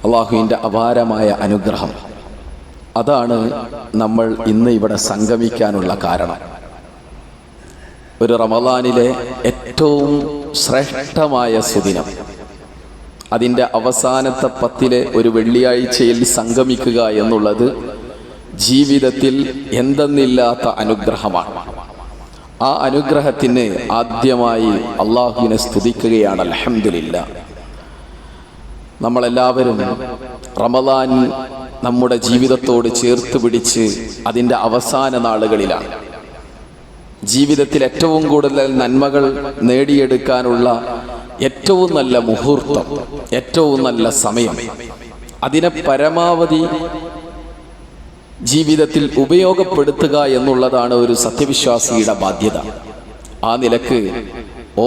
അള്ളാഹുവിൻ്റെ അപാരമായ അനുഗ്രഹം. അതാണ് നമ്മൾ ഇന്ന് ഇവിടെ സംഗമിക്കാനുള്ള കാരണം. ഒരു റമദാനിലെ ഏറ്റവും ശ്രേഷ്ഠമായ സുദിനം, അതിൻ്റെ അവസാനത്തെ 10 ഒരു വെള്ളിയാഴ്ചയിൽ സംഗമിക്കുക എന്നുള്ളത് ജീവിതത്തിൽ എന്തെന്നില്ലാത്ത അനുഗ്രഹമാണ്. ആ അനുഗ്രഹത്തിന് ആദ്യമായി അള്ളാഹുവിനെ സ്തുതിക്കുകയാണ്. അൽഹംദുലില്ലാഹ്. നമ്മളെല്ലാവരും റമദാൻ നമ്മുടെ ജീവിതത്തോട് ചേർത്ത് പിടിച്ച് അതിൻ്റെ അവസാന നാളുകളിലാണ്. ജീവിതത്തിൽ ഏറ്റവും കൂടുതൽ നന്മകൾ നേടിയെടുക്കാനുള്ള ഏറ്റവും നല്ല മുഹൂർത്തം, ഏറ്റവും നല്ല സമയം, അതിനെ പരമാവധി ജീവിതത്തിൽ ഉപയോഗപ്പെടുത്തുക എന്നുള്ളതാണ് ഒരു സത്യവിശ്വാസിയുടെ ബാധ്യത. ആ നിലക്ക്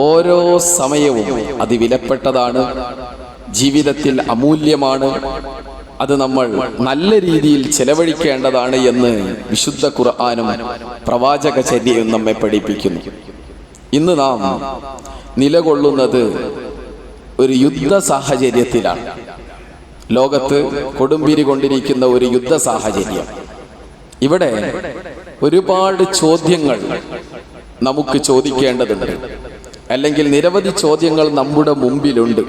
ഓരോ സമയവും അത് വിലപ്പെട്ടതാണ്, ജീവിതത്തിൽ അമൂല്യമാണ്. അത് നമ്മൾ നല്ല രീതിയിൽ ചെലവഴിക്കേണ്ടതാണ് എന്ന് വിശുദ്ധ ഖുർആനും പ്രവാചകചര്യയും നമ്മെ പഠിപ്പിക്കുന്നു. ഇന്ന് നാം നിലകൊള്ളുന്നത് ഒരു യുദ്ധ സാഹചര്യത്തിലാണ്. ലോകത്ത് കൊടുമ്പിരി കൊണ്ടിരിക്കുന്ന ഒരു യുദ്ധ സാഹചര്യം. ഇവിടെ ഒരുപാട് ചോദ്യങ്ങൾ നമുക്ക് ചോദിക്കേണ്ടതുണ്ട്, അല്ലെങ്കിൽ നിരവധി ചോദ്യങ്ങൾ നമ്മുടെ മുമ്പിലുണ്ട്.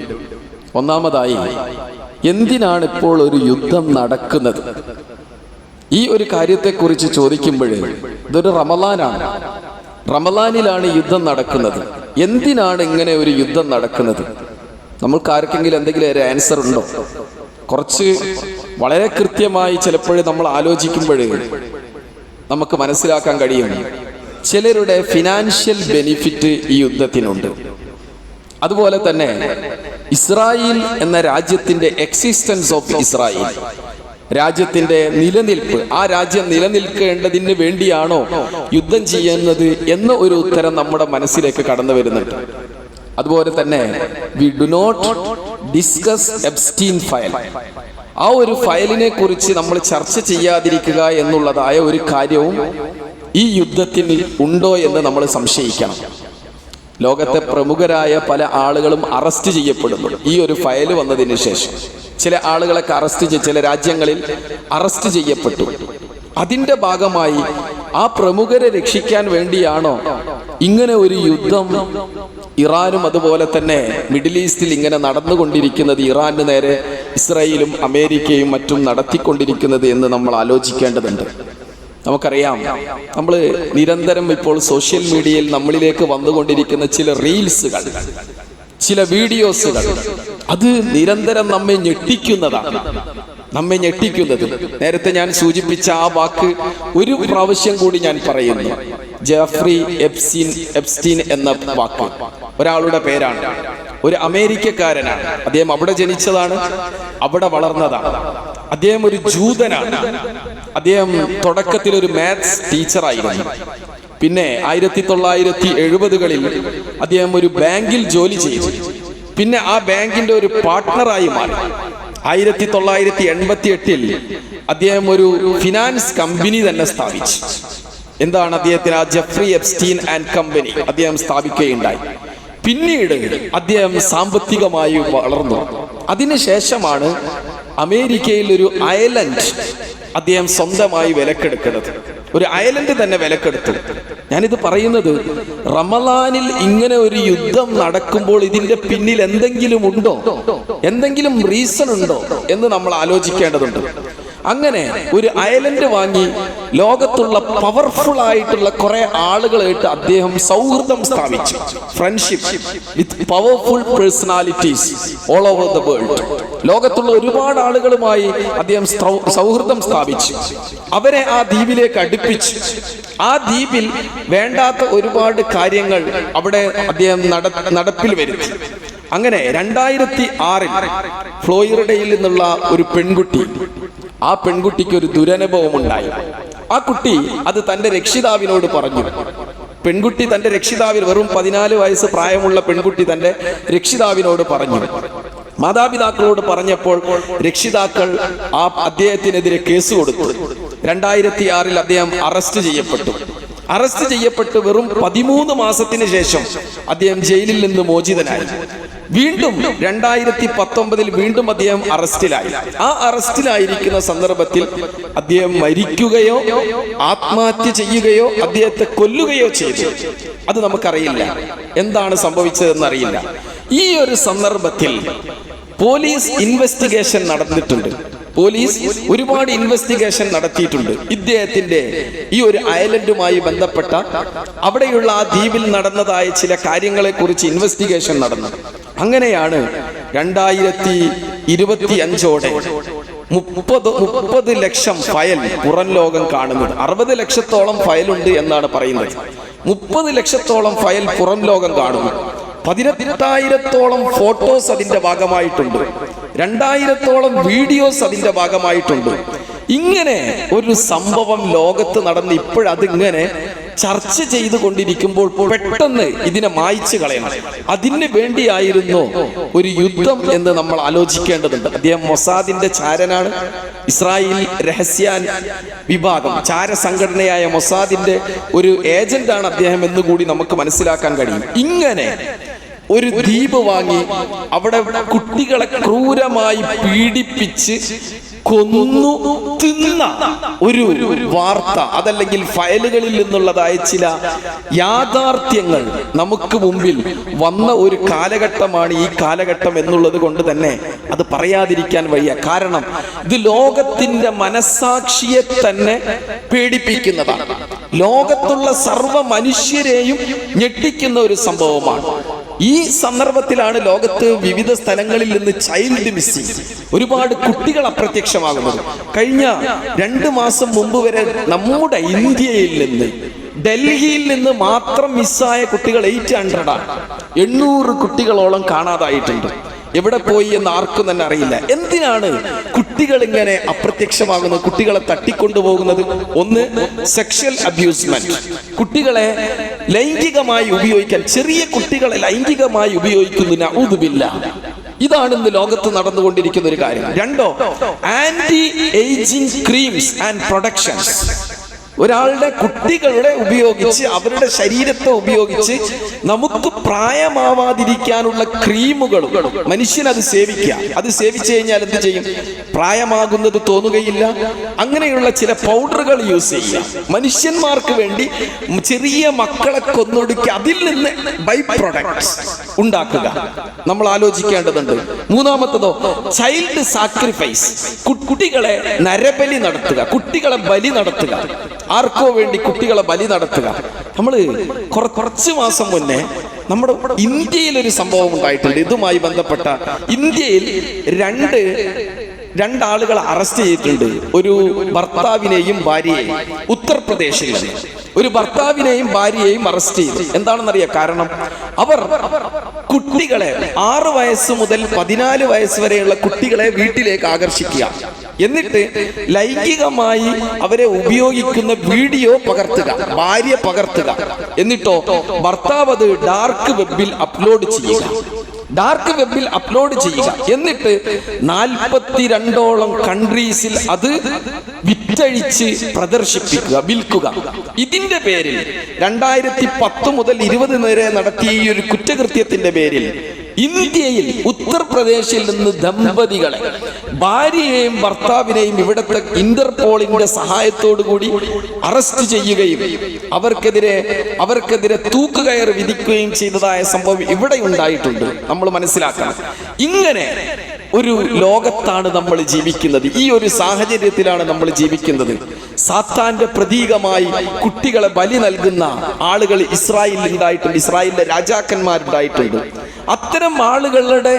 ഒന്നാമതായി, എന്തിനാണ് ഇപ്പോൾ ഒരു യുദ്ധം നടക്കുന്നത്? ഈ ഒരു കാര്യത്തെക്കുറിച്ച് ചോദിക്കുമ്പോൾ ഇതൊരു റമദാനാണ്, റമദാനിലാണ് യുദ്ധം നടക്കുന്നത്. എന്തിനാണ് ഇങ്ങനെ ഒരു യുദ്ധം നടക്കുന്നത്? നമ്മൾക്ക് ആർക്കെങ്കിലും എന്തെങ്കിലും ഒരു ആൻസർ ഉണ്ടോ? കുറച്ച് വളരെ കൃത്യമായി ചിലപ്പോഴും നമ്മൾ ആലോചിക്കുമ്പോൾ നമുക്ക് മനസ്സിലാക്കാൻ കഴിയും. ചിലരുടെ ഫിനാൻഷ്യൽ ബെനിഫിറ്റ് ഈ യുദ്ധത്തിനുണ്ട്. അതുപോലെ തന്നെ ഇസ്രായേൽ എന്ന രാജ്യത്തിന്റെ എക്സിസ്റ്റൻസ് ഓഫ് ഇസ്രായേൽ, രാജ്യത്തിന്റെ നിലനിൽപ്പ്, ആ രാജ്യം നിലനിൽക്കേണ്ടതിന് വേണ്ടിയാണോ യുദ്ധം ചെയ്യുന്നത് എന്ന ഒരു ഉത്തരം നമ്മുടെ മനസ്സിലേക്ക് കടന്നു വരുന്നുണ്ട്. അതുപോലെ തന്നെ we do not discuss Epstein file, ആ ഒരു ഫയലിനെ കുറിച്ച് നമ്മൾ ചർച്ച ചെയ്യാതിരിക്കുക എന്നുള്ളതായ ഒരു കാര്യവും ഈ യുദ്ധത്തിന് ഉണ്ടോ എന്ന് നമ്മൾ സംശയിക്കണം. ലോകത്തെ പ്രമുഖരായ പല ആളുകളും അറസ്റ്റ് ചെയ്യപ്പെടുന്നു ഈ ഒരു ഫയൽ വന്നതിന് ശേഷം. ചില ആളുകളൊക്കെ ചില രാജ്യങ്ങളിൽ അറസ്റ്റ് ചെയ്യപ്പെട്ടു. അതിൻ്റെ ഭാഗമായി ആ പ്രമുഖരെ രക്ഷിക്കാൻ വേണ്ടിയാണോ ഇങ്ങനെ ഒരു യുദ്ധം ഇറാനും അതുപോലെ തന്നെ മിഡിൽ ഈസ്റ്റിൽ ഇങ്ങനെ നടന്നുകൊണ്ടിരിക്കുന്നത്, ഇറാന് നേരെ ഇസ്രായേലും അമേരിക്കയും മറ്റും നടത്തിക്കൊണ്ടിരിക്കുന്നത് എന്ന് നമ്മൾ ആലോചിക്കേണ്ടതുണ്ട്. നമുക്കറിയാം, നമ്മൾ നിരന്തരം ഇപ്പോൾ സോഷ്യൽ മീഡിയയിൽ നമ്മളിലേക്ക് വന്നുകൊണ്ടിരിക്കുന്ന ചില റീൽസുകൾ, ചില വീഡിയോസുകൾ, അത് നിരന്തരം നമ്മെ ഞെട്ടിക്കുന്നതാണ്. നേരത്തെ ഞാൻ സൂചിപ്പിച്ച ആ വാക്ക് ഒരു പ്രാവശ്യം കൂടി ഞാൻ പറയുന്നു. ജെഫ്രി എപ്സ്റ്റീൻ എന്ന വാക്ക് ഒരാളുടെ പേരാണ്. ഒരു അമേരിക്കക്കാരനാണ്. അദ്ദേഹം അവിടെ ജനിച്ചതാണ്, അവിടെ വളർന്നതാണ്. അദ്ദേഹം ഒരു ജൂതനാണ്. അദ്ദേഹം തുടക്കത്തിൽ ഒരു മാത്സ് ടീച്ചറായിരുന്നു. പിന്നെ 1970കളിൽ അദ്ദേഹം ഒരു ബാങ്കിൽ ജോലി ചെയ്തു. പിന്നെ ആ ബാങ്കിന്റെ ഒരു പാർട്ട്ണറായി മാറി. 1988 അദ്ദേഹം ഒരു ഫിനാൻസ് കമ്പനി തന്നെ സ്ഥാപിച്ചു. എന്താണ് അദ്ദേഹത്തിന് ആ ജെഫ്രി എപ്സ്റ്റീൻ ആൻഡ് കമ്പനി അദ്ദേഹം സ്ഥാപിക്കുകയുണ്ടായി. പിന്നീട് അദ്ദേഹം സാമ്പത്തികമായി വളർന്നു. അതിനുശേഷമാണ് അമേരിക്കയിൽ ഒരു ഐലൻഡ് അദ്ദേഹം സ്വന്തമായി വിലക്കെടുക്കുന്നത്. ഒരു ഐലൻഡ് തന്നെ വിലക്കെടുത്തു. ഞാനിത് പറയുന്നത്, റമദാനിൽ ഇങ്ങനെ ഒരു യുദ്ധം നടക്കുമ്പോൾ ഇതിന്റെ പിന്നിൽ എന്തെങ്കിലും ഉണ്ടോ, എന്തെങ്കിലും റീസൺ ഉണ്ടോ എന്ന് നമ്മൾ ആലോചിക്കേണ്ടതുണ്ട്. അങ്ങനെ ഒരു ഐലൻഡ് വാങ്ങി ലോകത്തുള്ള പവർഫുൾ ആയിട്ടുള്ള കുറെ ആളുകളായിട്ട് അദ്ദേഹം സൗഹൃദം സ്ഥാപിച്ചു. Friendship with powerful personalities all over the world. ലോകത്തുള്ള ഒരുപാട് ആളുകളുമായി അദ്ദേഹം സൗഹൃദം സ്ഥാപിച്ചു. അവരെ ആ ദ്വീപിലേക്ക് അടുപ്പിച്ചു. ആ ദ്വീപിൽ വേണ്ടാത്ത ഒരുപാട് കാര്യങ്ങൾ അവിടെ അദ്ദേഹം നടപ്പിൽ വരുത്തി. അങ്ങനെ 2006 ഫ്ലോറിഡയിൽ നിന്നുള്ള ഒരു പെൺകുട്ടി, ആ പെൺകുട്ടിക്ക് ഒരു ദുരനുഭവം ഉണ്ടായി. ആ കുട്ടി അത് തന്റെ രക്ഷിതാവിനോട് പറഞ്ഞു. പെൺകുട്ടി തന്റെ രക്ഷിതാവിന്, വെറും 14 വയസ്സ് പ്രായമുള്ള പെൺകുട്ടി തന്റെ രക്ഷിതാവിനോട് പറഞ്ഞു. മാതാപിതാക്കളോട് പറഞ്ഞപ്പോൾ രക്ഷിതാക്കൾ അദ്ദേഹത്തിനെതിരെ കേസ് കൊടുത്തു. 2006 അദ്ദേഹം അറസ്റ്റ് ചെയ്യപ്പെട്ട് വെറും 13 മാസത്തിന് ശേഷം അദ്ദേഹം ജയിലിൽ നിന്ന് മോചിതനായി. വീണ്ടും 2019 വീണ്ടും അദ്ദേഹം അറസ്റ്റിലായി. ആ അറസ്റ്റിലായിരിക്കുന്ന സന്ദർഭത്തിൽ അദ്ദേഹം മരിക്കുകയോ ആത്മഹത്യ ചെയ്യുകയോ അദ്ദേഹത്തെ കൊല്ലുകയോ ചെയ്തു. അത് നമുക്കറിയില്ല, എന്താണ് സംഭവിച്ചതെന്നറിയില്ല. ഈ ഒരു സന്ദർഭത്തിൽ പോലീസ് ഇൻവെസ്റ്റിഗേഷൻ നടന്നിട്ടുണ്ട്. പോലീസ് ഒരുപാട് ഇൻവെസ്റ്റിഗേഷൻ നടത്തിയിട്ടുണ്ട്. ഇദ്ദേഹത്തിന്റെ ഈ ഒരു ഐലൻഡുമായി ബന്ധപ്പെട്ട അവിടെയുള്ള ആ ദ്വീപിൽ നടന്നതായ ചില കാര്യങ്ങളെ കുറിച്ച് ഇൻവെസ്റ്റിഗേഷൻ നടന്നു. അങ്ങനെയാണ് 2025ഓടെ 30 ലക്ഷം ഫയൽ പുറം ലോകം കാണുന്നത്. 60 ലക്ഷത്തോളം ഫയലുണ്ട് എന്നാണ് പറയുന്നത്. 30 ലക്ഷത്തോളം ഫയൽ പുറം ലോകം കാണുന്നു. 18,000-ഓളം ഫോട്ടോസ് അതിന്റെ ഭാഗമായിട്ടുണ്ട്. 2,000-ഓളം വീഡിയോസ് അതിന്റെ ഭാഗമായിട്ടുണ്ട്. ഇങ്ങനെ ഒരു സംഭവം ലോകത്ത് നടന്ന് ഇപ്പോഴതിങ്ങനെ ചർച്ച ചെയ്തുകൊണ്ടിരിക്കുമ്പോൾ പെട്ടെന്ന് ഇതിനെ മായ്ച്ചു കളയണം. അതിന് വേണ്ടിയായിരുന്നു ഒരു യുദ്ധം എന്ന് നമ്മൾ ആലോചിക്കേണ്ടതുണ്ട്. അദ്ദേഹം മൊസാദിന്റെ ചാരനാണ്. ഇസ്രായേൽ രഹസ്യ വിഭാഗം ചാര സംഘടനയായ മൊസാദിന്റെ ഒരു ഏജന്റാണ് അദ്ദേഹം എന്നുകൂടി നമുക്ക് മനസ്സിലാക്കാൻ കഴിയും. ഇങ്ങനെ ഒരു ദ്വീപ് വാങ്ങി അവിടെ കുട്ടികളെ ക്രൂരമായി പീഡിപ്പിച്ച് കൊന്നു തിന്ന ഒരു വാർത്ത, അതല്ലെങ്കിൽ ഫയലുകളിൽ നിന്നുള്ളതായ ചില യാഥാർത്ഥ്യങ്ങൾ നമുക്ക് മുമ്പിൽ വന്ന ഒരു കാലഘട്ടമാണ് ഈ കാലഘട്ടം എന്നുള്ളത് കൊണ്ട് തന്നെ അത് പറയാതിരിക്കാൻ വയ്യ. കാരണം ഇത് ലോകത്തിന്റെ മനസാക്ഷിയെ തന്നെ പേടിപ്പിക്കുന്നതാണ്. ലോകത്തുള്ള സർവ്വ മനുഷ്യരെയും ഞെട്ടിക്കുന്ന ഒരു സംഭവമാണ്. ഈ സന്ദർഭത്തിലാണ് ലോകത്ത് വിവിധ സ്ഥലങ്ങളിൽ നിന്ന് ചൈൽഡ് മിസ്സിംഗ്, ഒരുപാട് കുട്ടികൾ അപ്രത്യക്ഷമാകുന്നത്. കഴിഞ്ഞ 2 മാസം മുമ്പ് വരെ നമ്മുടെ ഇന്ത്യയിൽ നിന്ന്, ഡൽഹിയിൽ നിന്ന് മാത്രം മിസ്സായ കുട്ടികൾ 800 800 കുട്ടികളോളം കാണാതായിട്ടുണ്ട്. എവിടെ പോയി എന്ന് ആർക്കും തന്നെ അറിയില്ല. എന്തിനാണ് കുട്ടികൾ ഇങ്ങനെ അപ്രത്യക്ഷമാകുന്നത്, കുട്ടികളെ തട്ടിക്കൊണ്ടുപോകുന്നത്? ഒന്ന്, സെക്ഷൽ അബ്യൂസ്മെന്റ്, കുട്ടികളെ ലൈംഗികമായി ഉപയോഗിക്കാൻ, ചെറിയ കുട്ടികളെ ലൈംഗികമായി ഉപയോഗിക്കുന്നു. നഊദുബില്ലാ. ഇതാണ് ഇന്ന് ലോകത്ത് നടന്നുകൊണ്ടിരിക്കുന്ന ഒരു കാര്യം. 2, anti ageing creams and productions. ഒരാളുടെ കുട്ടികളുടെ ഉപയോഗിച്ച്, അവരുടെ ശരീരത്തെ ഉപയോഗിച്ച് നമുക്ക് പ്രായമാവാതിരിക്കാനുള്ള ക്രീമുകളും മനുഷ്യനത് സേവിക്കുക. അത് സേവിച്ചു കഴിഞ്ഞാൽ എന്ത് ചെയ്യും? പ്രായമാകുന്നത് തോന്നുകയില്ല. അങ്ങനെയുള്ള ചില പൗഡറുകൾ യൂസ് ചെയ്യുക, മനുഷ്യന്മാർക്ക് വേണ്ടി ചെറിയ മക്കളെ കൊന്നൊടുക്കി അതിൽ നിന്ന് ബൈ പ്രൊഡക്ട്സ് ഉണ്ടാക്കുക. നമ്മൾ ആലോചിക്കേണ്ടതുണ്ട്. 3-മത്തതോ, ചൈൽഡ് സാക്രിഫൈസ്, കുട്ടികളെ നരബലി നടത്തുക, കുട്ടികളെ ബലി നടത്തുക. ആർക്കോ വേണ്ടി കുട്ടികളെ ബലി നടത്തുക. നമ്മൾ കുറച്ച് മാസം മുന്നേ നമ്മുടെ ഇന്ത്യയിൽ ഒരു സംഭവം ഉണ്ടായിട്ടുണ്ട്. ഇതുമായി ബന്ധപ്പെട്ട ഇന്ത്യയിൽ രണ്ടാളുകൾ അറസ്റ്റ് ചെയ്തിട്ടുണ്ട്. ഒരു ഭർത്താവിനെയും ഭാര്യയെയും. ഉത്തർപ്രദേശിൽ ഒരു ഭർത്താവിനെയും ഭാര്യയെയും അറസ്റ്റ് ചെയ്തു. എന്താണെന്നറിയാം കാരണം? അവർ കുട്ടികളെ 6 വയസ്സ് മുതൽ 14 വയസ്സ് വരെയുള്ള കുട്ടികളെ വീട്ടിലേക്ക് ആകർഷിക്കുക, എന്നിട്ട് ലൈംഗികമായി അവരെ ഉപയോഗിക്കുന്ന വീഡിയോ പകർത്തുക, ഭാര്യ പകർത്തുക. എന്നിട്ടോ ഭർത്താവ് അത് ഡാർക്ക് വെബിൽ അപ്ലോഡ് ചെയ്യുക. എന്നിട്ട് 42ഓളം കൺട്രീസിൽ അത് വിറ്റഴിച്ച് പ്രദർശിപ്പിക്കുക, വിൽക്കുക. ഇതിന്റെ പേരിൽ 2010 മുതൽ 20 വരെ നടത്തിയ ഈ ഒരു കുറ്റകൃത്യത്തിന്റെ പേരിൽ ഇന്ത്യയിൽ ഉത്തർപ്രദേശിൽ നിന്ന് ദമ്പതികളെ, ഭാര്യയെയും ഭർത്താവിനെയും ഇവിടുത്തെ ഇന്റർപോളിന്റെ സഹായത്തോടു കൂടി അറസ്റ്റ് ചെയ്യുകയും അവർക്കെതിരെ തൂക്കുകയർ വിധിക്കുകയും ചെയ്തതായ സംഭവം ഇവിടെ ഉണ്ടായിട്ടുണ്ട്. നമ്മൾ മനസ്സിലാക്കണം, ഇങ്ങനെ ഒരു ലോകത്താണ് നമ്മൾ ജീവിക്കുന്നത്. ഈ ഒരു സാഹചര്യത്തിലാണ് നമ്മൾ ജീവിക്കുന്നത്. സാത്താന്റെ പ്രതീകമായി കുട്ടികളെ ബലി നൽകുന്ന ആളുകൾ ഇസ്രായേലിൽ ഉണ്ടായിട്ടുണ്ട്, ഇസ്രായേലിലെ രാജാക്കന്മാരുണ്ടായിട്ടുണ്ട്. അത്തരം ആളുകളുടെ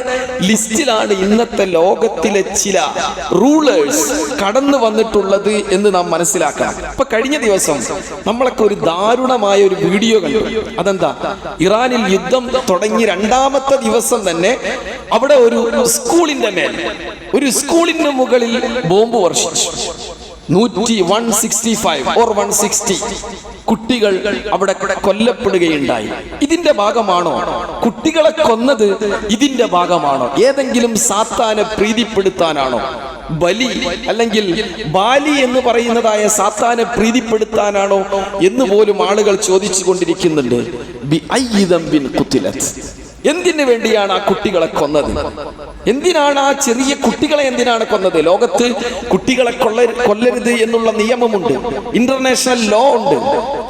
ലിസ്റ്റിലാണ് ഇന്നത്തെ ലോകത്തിലെ ചില റൂളേഴ്സ് കടന്നു വന്നിട്ടുള്ളത് എന്ന് നാം മനസ്സിലാക്കണം. ഇപ്പൊ കഴിഞ്ഞ ദിവസം നമ്മളൊക്കെ ഒരു ദാരുണമായ ഒരു വീഡിയോ കണ്ടു. അതെന്താ? ഇറാനിൽ യുദ്ധം തുടങ്ങി 2-മത്തെ ദിവസം തന്നെ അവിടെ ഒരു സ്കൂളിന്റെ മേൽ, ഒരു സ്കൂളിന് മുകളിൽ ബോംബ് വർഷിച്ചു. 160 കുട്ടികൾ അവിടെ കൊല്ലപ്പെടുകയുണ്ടായി. ഇതിന്റെ ഭാഗമാണോ? കുട്ടികളെ കൊന്നത് ഇതിന്റെ ഭാഗമാണോ? ഏതെങ്കിലും സാത്താനെ പ്രീതിപ്പെടുത്താനാണോ? ബലി അല്ലെങ്കിൽ ബാലി എന്ന് പറയുന്നതായ സാത്താനെ പ്രീതിപ്പെടുത്താനാണോ എന്ന് പോലും ആളുകൾ ചോദിച്ചു കൊണ്ടിരിക്കുന്നുണ്ട്. എന്തിനു വേണ്ടിയാണ് ആ കുട്ടികളെ കൊന്നത്? എന്തിനാണ് ആ ചെറിയ കുട്ടികളെ എന്തിനാണ് കൊന്നത്? ലോകത്ത് കുട്ടികളെ കൊല്ലരുത് എന്നുള്ള നിയമമുണ്ട്, ഇന്റർനാഷണൽ ലോ ഉണ്ട്.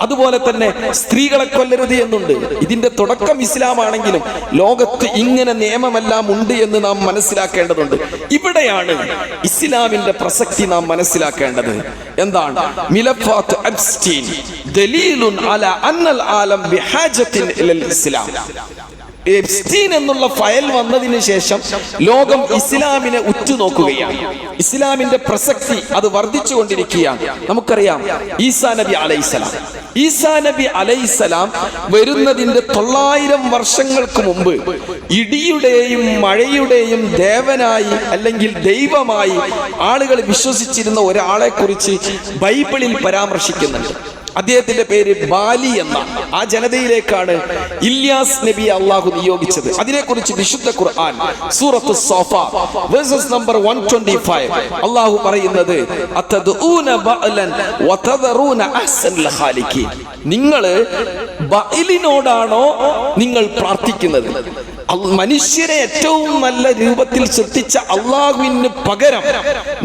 അതുപോലെ തന്നെ സ്ത്രീകളെ കൊല്ലരുത് എന്നുണ്ട്. ഇതിന്റെ തുടക്കം ഇസ്ലാമാണെങ്കിലും ലോകത്ത് ഇങ്ങനെ നിയമമെല്ലാം ഉണ്ട് എന്ന് നാം മനസ്സിലാക്കേണ്ടതുണ്ട്. ഇവിടെയാണ് ഇസ്ലാമിന്റെ പ്രസക്തി നാം മനസ്സിലാക്കേണ്ടത്. എന്താണ് മിലഫാത്ത് എപ്സ്റ്റീൻ ദലീലുൻ അലാ അന്നൽ ആലം ബിഹാജത്തിൻ ഇലൽ ഇസ്ലാം. എപ്സ്റ്റീൻ എന്നുള്ള ഫയൽ വന്നതിന് ശേഷം ലോകം ഇസ്ലാമിനെ ഉറ്റുനോക്കുകയാണ്. ഇസ്ലാമിന്റെ പ്രസക്തി അത് വർദ്ധിച്ചുകൊണ്ടിരിക്കുകയാണ്. നമുക്കറിയാം ഈസാ നബി അലൈഹിസ്സലാം വരുന്നതിന്റെ 900 വർഷങ്ങൾക്ക് മുമ്പ് ഇടിയുടെയും മഴയുടെയും ദേവനായി അല്ലെങ്കിൽ ദൈവമായി ആളുകൾ വിശ്വസിച്ചിരുന്ന ഒരാളെ കുറിച്ച് ബൈബിളിൽ പരാമർശിക്കുന്നുണ്ട്. അദ്ദേഹത്തിന്റെ പേര് ബാലി എന്ന. ആ ജനതയിലേക്കാണ് ഇല്യാസ് നബി അള്ളാഹു നിയോഗിച്ചത്. അതിനെക്കുറിച്ച് വിശുദ്ധ ഖുർആൻ സൂറത്ത് സോഫ വേഴ്സസ് നമ്പർ 125 അള്ളാഹു പറയുന്നത്, അതദഊന ബഅലൻ വതദറൂന അഹ്സനൽ ഖാലിഖീൻ. നിങ്ങൾ ബഅലിനോടാണോ നിങ്ങൾ പ്രാർത്ഥിക്കുന്നത്? മനുഷ്യരെ ഏറ്റവും നല്ല രൂപത്തിൽ സൃഷ്ടിച്ച അള്ളാഹുവിന് പകരം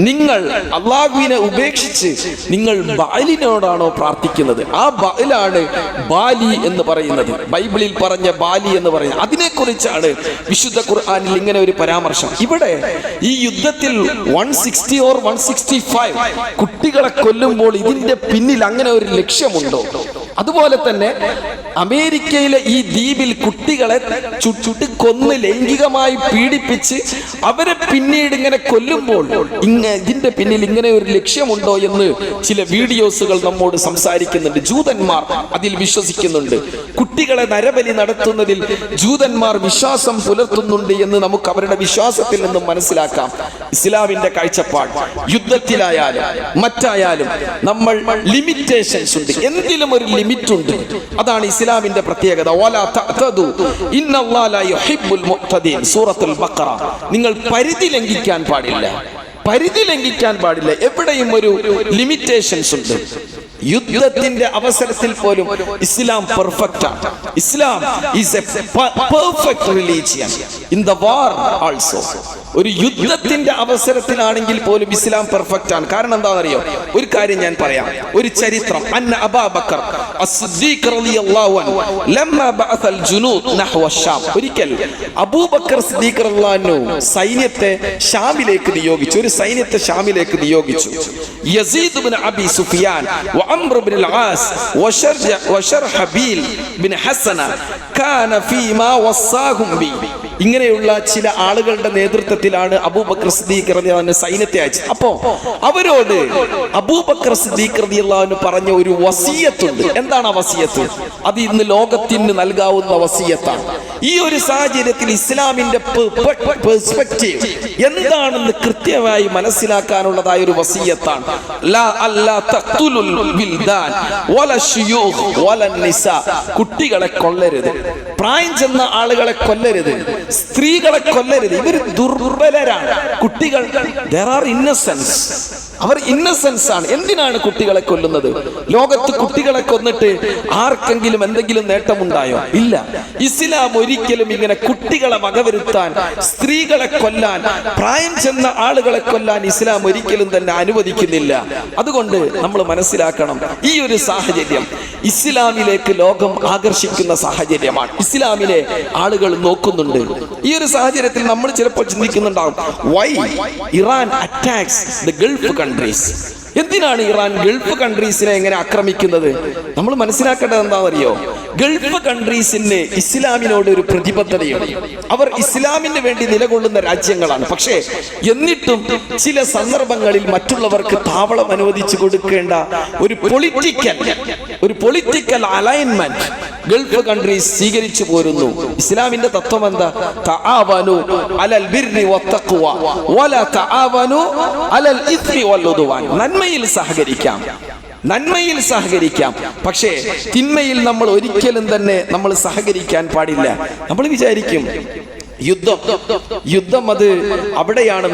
നിങ്ങൾ അള്ളാഹുവിനെ ഉപേക്ഷിച്ച് നിങ്ങൾ ബഅലിനോടാണോ പ്രാർത്ഥിക്കുന്നത്? ആ ബഅലാണ് ബാലി എന്ന് പറയുന്നത്. ബൈബിളിൽ പറഞ്ഞ ബാലി എന്ന് പറയുന്നത് അതിനെക്കുറിച്ചാണ് വിശുദ്ധ ഖുർആനിൽ ഇങ്ങനെ ഒരു പരാമർശം. ഇവിടെ ഈ യുദ്ധത്തിൽ 160 or 165 കുട്ടികളെ കൊല്ലുമ്പോൾ ഇതിന്റെ പിന്നിൽ അങ്ങനെ ഒരു ലക്ഷ്യമുണ്ടോ? അതുപോലെ തന്നെ അമേരിക്കയിലെ ഈ ദ്വീപിൽ കുട്ടികളെ ചുട്ട് കൊന്ന് ലൈംഗികമായി പീഡിപ്പിച്ച് അവരെ പിന്നീട് ഇങ്ങനെ കൊല്ലുമ്പോൾ ഇതിന്റെ പിന്നിൽ ഇങ്ങനെ ഒരു ലക്ഷ്യമുണ്ടോ എന്ന് ചില വീഡിയോസുകൾ നമ്മോട് സംസാരിക്കുന്നുണ്ട്. ജൂതന്മാർ അതിൽ വിശ്വസിക്കുന്നുണ്ട്. കുട്ടികളെ നരബലി നടത്തുന്നതിൽ ജൂതന്മാർ വിശ്വാസം പുലർത്തുന്നുണ്ട് എന്ന് നമുക്ക് അവരുടെ വിശ്വാസത്തിൽ നിന്നും മനസ്സിലാക്കാം. ഇസ്ലാമിന്റെ കാഴ്ചപ്പാട് യുദ്ധത്തിലായാലും മറ്റായാലും നമ്മൾ ലിമിറ്റേഷൻസ് ഉണ്ട്. എന്തിലും ഒരു ലിമിറ്റ് ഉണ്ട്. അതാണ് ഇസ്ലാമിന്റെ പ്രത്യേകത. വലാ തഅതദു ഇന്നല്ലാഹ ലാ യുഹിബ്ബുൽ മുഅ്തദീൻ. സൂറത്തുൽ ബഖറ. നിങ്ങൾ പരിധി ലംഘിക്കാൻ പാടില്ല. പരിധി ലംഘിക്കാൻ പാടില്ല. എവിടെയും ഒരു ലിമിറ്റേഷൻസ് ഉണ്ട്. യുദ്ധത്തിന്റെ അവസരത്തിൽ പോലും ഇസ്ലാം പെർഫെക്റ്റ് ആണ്. ഇസ്ലാം is a perfect religion in the war also. ഒരു യുദ്ധത്തിന്റെ അവസരത്തിലാണെങ്കിൽ പോലും ഇസ്ലാം പെർഫെക്റ്റ് ആണ്. കാരണം എന്താണെന്നറിയോ? ഒരു കാര്യം ഞാൻ പറയാം. ഒരു ചരിത്രം. അന്ന അബൂബക്കർ അസ്സദീഖ് റളിയല്ലാഹു അൻഹു ലമ്മ ബഅസൽ ജുനൂദ് നഹ്വ ശാം. ഒരിക്കൽ അബൂബക്കർ സിദ്ദീഖ് റളിയല്ലാഹു അൻഹു സൈന്യത്തെ ഷാമിലേക്ക് നിയോഗിച്ചു. ഒരു സൈന്യത്തെ ഷാമിലേക്ക് നിയോഗിച്ചു. യസീദ് ഇബ്നു അബി സുഫിയാൻ വഅംർ ഇബ്നു അൽ-ആസ് വശർഹബീൽ ബിൻ ഹസന കാന ഫീമാ വസാഹും ബി. ഇങ്ങനെയുള്ള ചില ആളുകളുടെ നേതൃത്വത്തിലാണ് അബൂബക്കർ സിദ്ദീഖ് റളിയല്ലാഹു അൻഹു സൈന്യത്തെ അയച്ചത്. അപ്പോ അവരോട് അബൂബക്കർ സിദ്ദീഖ് റളിയല്ലാഹു അൻഹു പറഞ്ഞ ഒരു വസിയത്തുണ്ട്. എന്താണ് ആ വസിയത്ത്? അത് ഇന്ന് ലോകത്തിന് നൽകാവുന്ന വസിയത്താണ്. ഈ ഒരു സാഹചര്യത്തിൽ ഇസ്ലാമിന്റെ പെർസ്പെക്റ്റീവ് എന്താണെന്ന് കൃത്യമായി മനസ്സിലാക്കാനുള്ളതായ ഒരു വസിയത്താണ്. ലാ അല്ലാ തഖ്തുലുൽ വിൽദാൻ വല ശുയൂഖ് വല നിസാ. കുട്ടികളെ കൊല്ലരുത്, പ്രായം ചെന്ന ആളുകളെ കൊല്ലരുത്, സ്ത്രീകളെ കൊല്ലരുത്. ഇവർ ദുർബലരാണ്. കുട്ടികൾ there are innocence. അവർ ഇന്നസെൻസ് ആണ്. എന്തിനാണ് കുട്ടികളെ കൊല്ലുന്നത്? ലോകത്ത് കുട്ടികളെ കൊന്നിട്ട് ആർക്കെങ്കിലും എന്തെങ്കിലും നേട്ടമുണ്ടായോ? ഇല്ല. ഇസ്ലാം ഒരിക്കലും ഇങ്ങനെ കുട്ടികളെ വകവരുത്താൻ, സ്ത്രീകളെ കൊല്ലാൻ, പ്രായം ചെന്ന ആളുകളെ കൊല്ലാൻ ഇസ്ലാം ഒരിക്കലും തന്നെ അനുവദിക്കുന്നില്ല. അതുകൊണ്ട് നമ്മൾ മനസ്സിലാക്കണം, ഈ ഒരു സാഹചര്യം ഇസ്ലാമിലേക്ക് ലോകം ആകർഷിക്കുന്ന സാഹചര്യമാണ്. ഇസ്ലാമിലെ ആളുകൾ നോക്കുന്നുണ്ട്. ഈ ഒരു സാഹചര്യത്തിൽ നമ്മൾ ചിലപ്പോൾ ചിന്തിക്കുന്നുണ്ടാവും, why Iran attacks the Gulf countries. എന്തിനാണ് ഇറാൻ ഗൾഫ് കൺട്രീസിനെ എങ്ങനെ ആക്രമിക്കുന്നത്? നമ്മൾ മനസ്സിലാക്കേണ്ടത് എന്താണെന്നറിയോ? ഗൾഫ് കൺട്രീസിന് ഇസ്ലാമിനോട് ഒരു പ്രതിബദ്ധതയുണ്ട്. അവർ ഇസ്ലാമിന് വേണ്ടി നിലകൊള്ളുന്ന രാജ്യങ്ങളാണ്. പക്ഷേ എന്നിട്ടും ചില സന്ദർഭങ്ങളിൽ മറ്റുള്ളവർക്ക് താവളം അനുവദിച്ചു കൊടുക്കേണ്ട ഒരു പൊളിറ്റിക്കൽ അലൈൻമെന്റ് ഗൾഫ് കൺട്രീസ് സ്വീകരിച്ചു പോരുന്നു. ഇസ്ലാമിന്റെ തത്വം എന്താ? തആവനു അലൽ ബിർരി വത്തഖ്വ വലാ തആവനു അലൽ ഇസ്മി വൽ ഉദ്വാൻ. നന്മയിൽ സഹകരിക്കാം, പക്ഷേ തിന്മയിൽ നമ്മൾ ഒരിക്കലും തന്നെ നമ്മൾ സഹകരിക്കാൻ പാടില്ല. നമ്മൾ വിചാരിക്കും യുദ്ധം അത് അവിടെയാണ്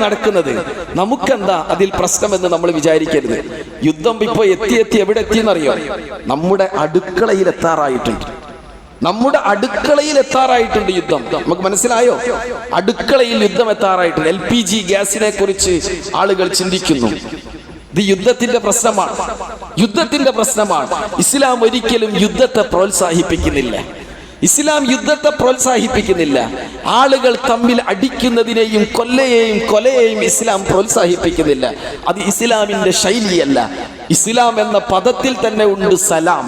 നടക്കുന്നത്. നമുക്കെന്താ അതിൽ പ്രശ്നമെന്ന് നമ്മൾ വിചാരിക്കരുത്. യുദ്ധം ഇപ്പൊ എത്തി എവിടെ എത്തിയെന്നറിയോ? നമ്മുടെ അടുക്കളയിൽ എത്താറായിട്ടുണ്ട്. നമ്മുടെ അടുക്കളയിൽ എത്താറായിട്ടുണ്ട് യുദ്ധം. നമുക്ക് മനസ്സിലായോ? അടുക്കളയിൽ യുദ്ധം എത്താറായിട്ടുണ്ട്. LPG ഗ്യാസിനെ കുറിച്ച് ആളുകൾ ചിന്തിക്കുന്നു. ഇത് യുദ്ധത്തിന്റെ പ്രശ്നമാണ്, യുദ്ധത്തിന്റെ പ്രശ്നമാണ്. ഇസ്ലാം ഒരിക്കലും യുദ്ധത്തെ പ്രോത്സാഹിപ്പിക്കുന്നില്ല. ഇസ്ലാം യുദ്ധത്തെ പ്രോത്സാഹിപ്പിക്കുന്നില്ല. ആളുകൾ തമ്മിൽ അടിക്കുന്നതിനെയും കൊലയെയും ഇസ്ലാം പ്രോത്സാഹിപ്പിക്കുന്നില്ല. അത് ഇസ്ലാമിന്റെ ശൈലിയല്ല. ഇസ്ലാം എന്ന പദത്തിൽ തന്നെ ഉണ്ട് സലാം.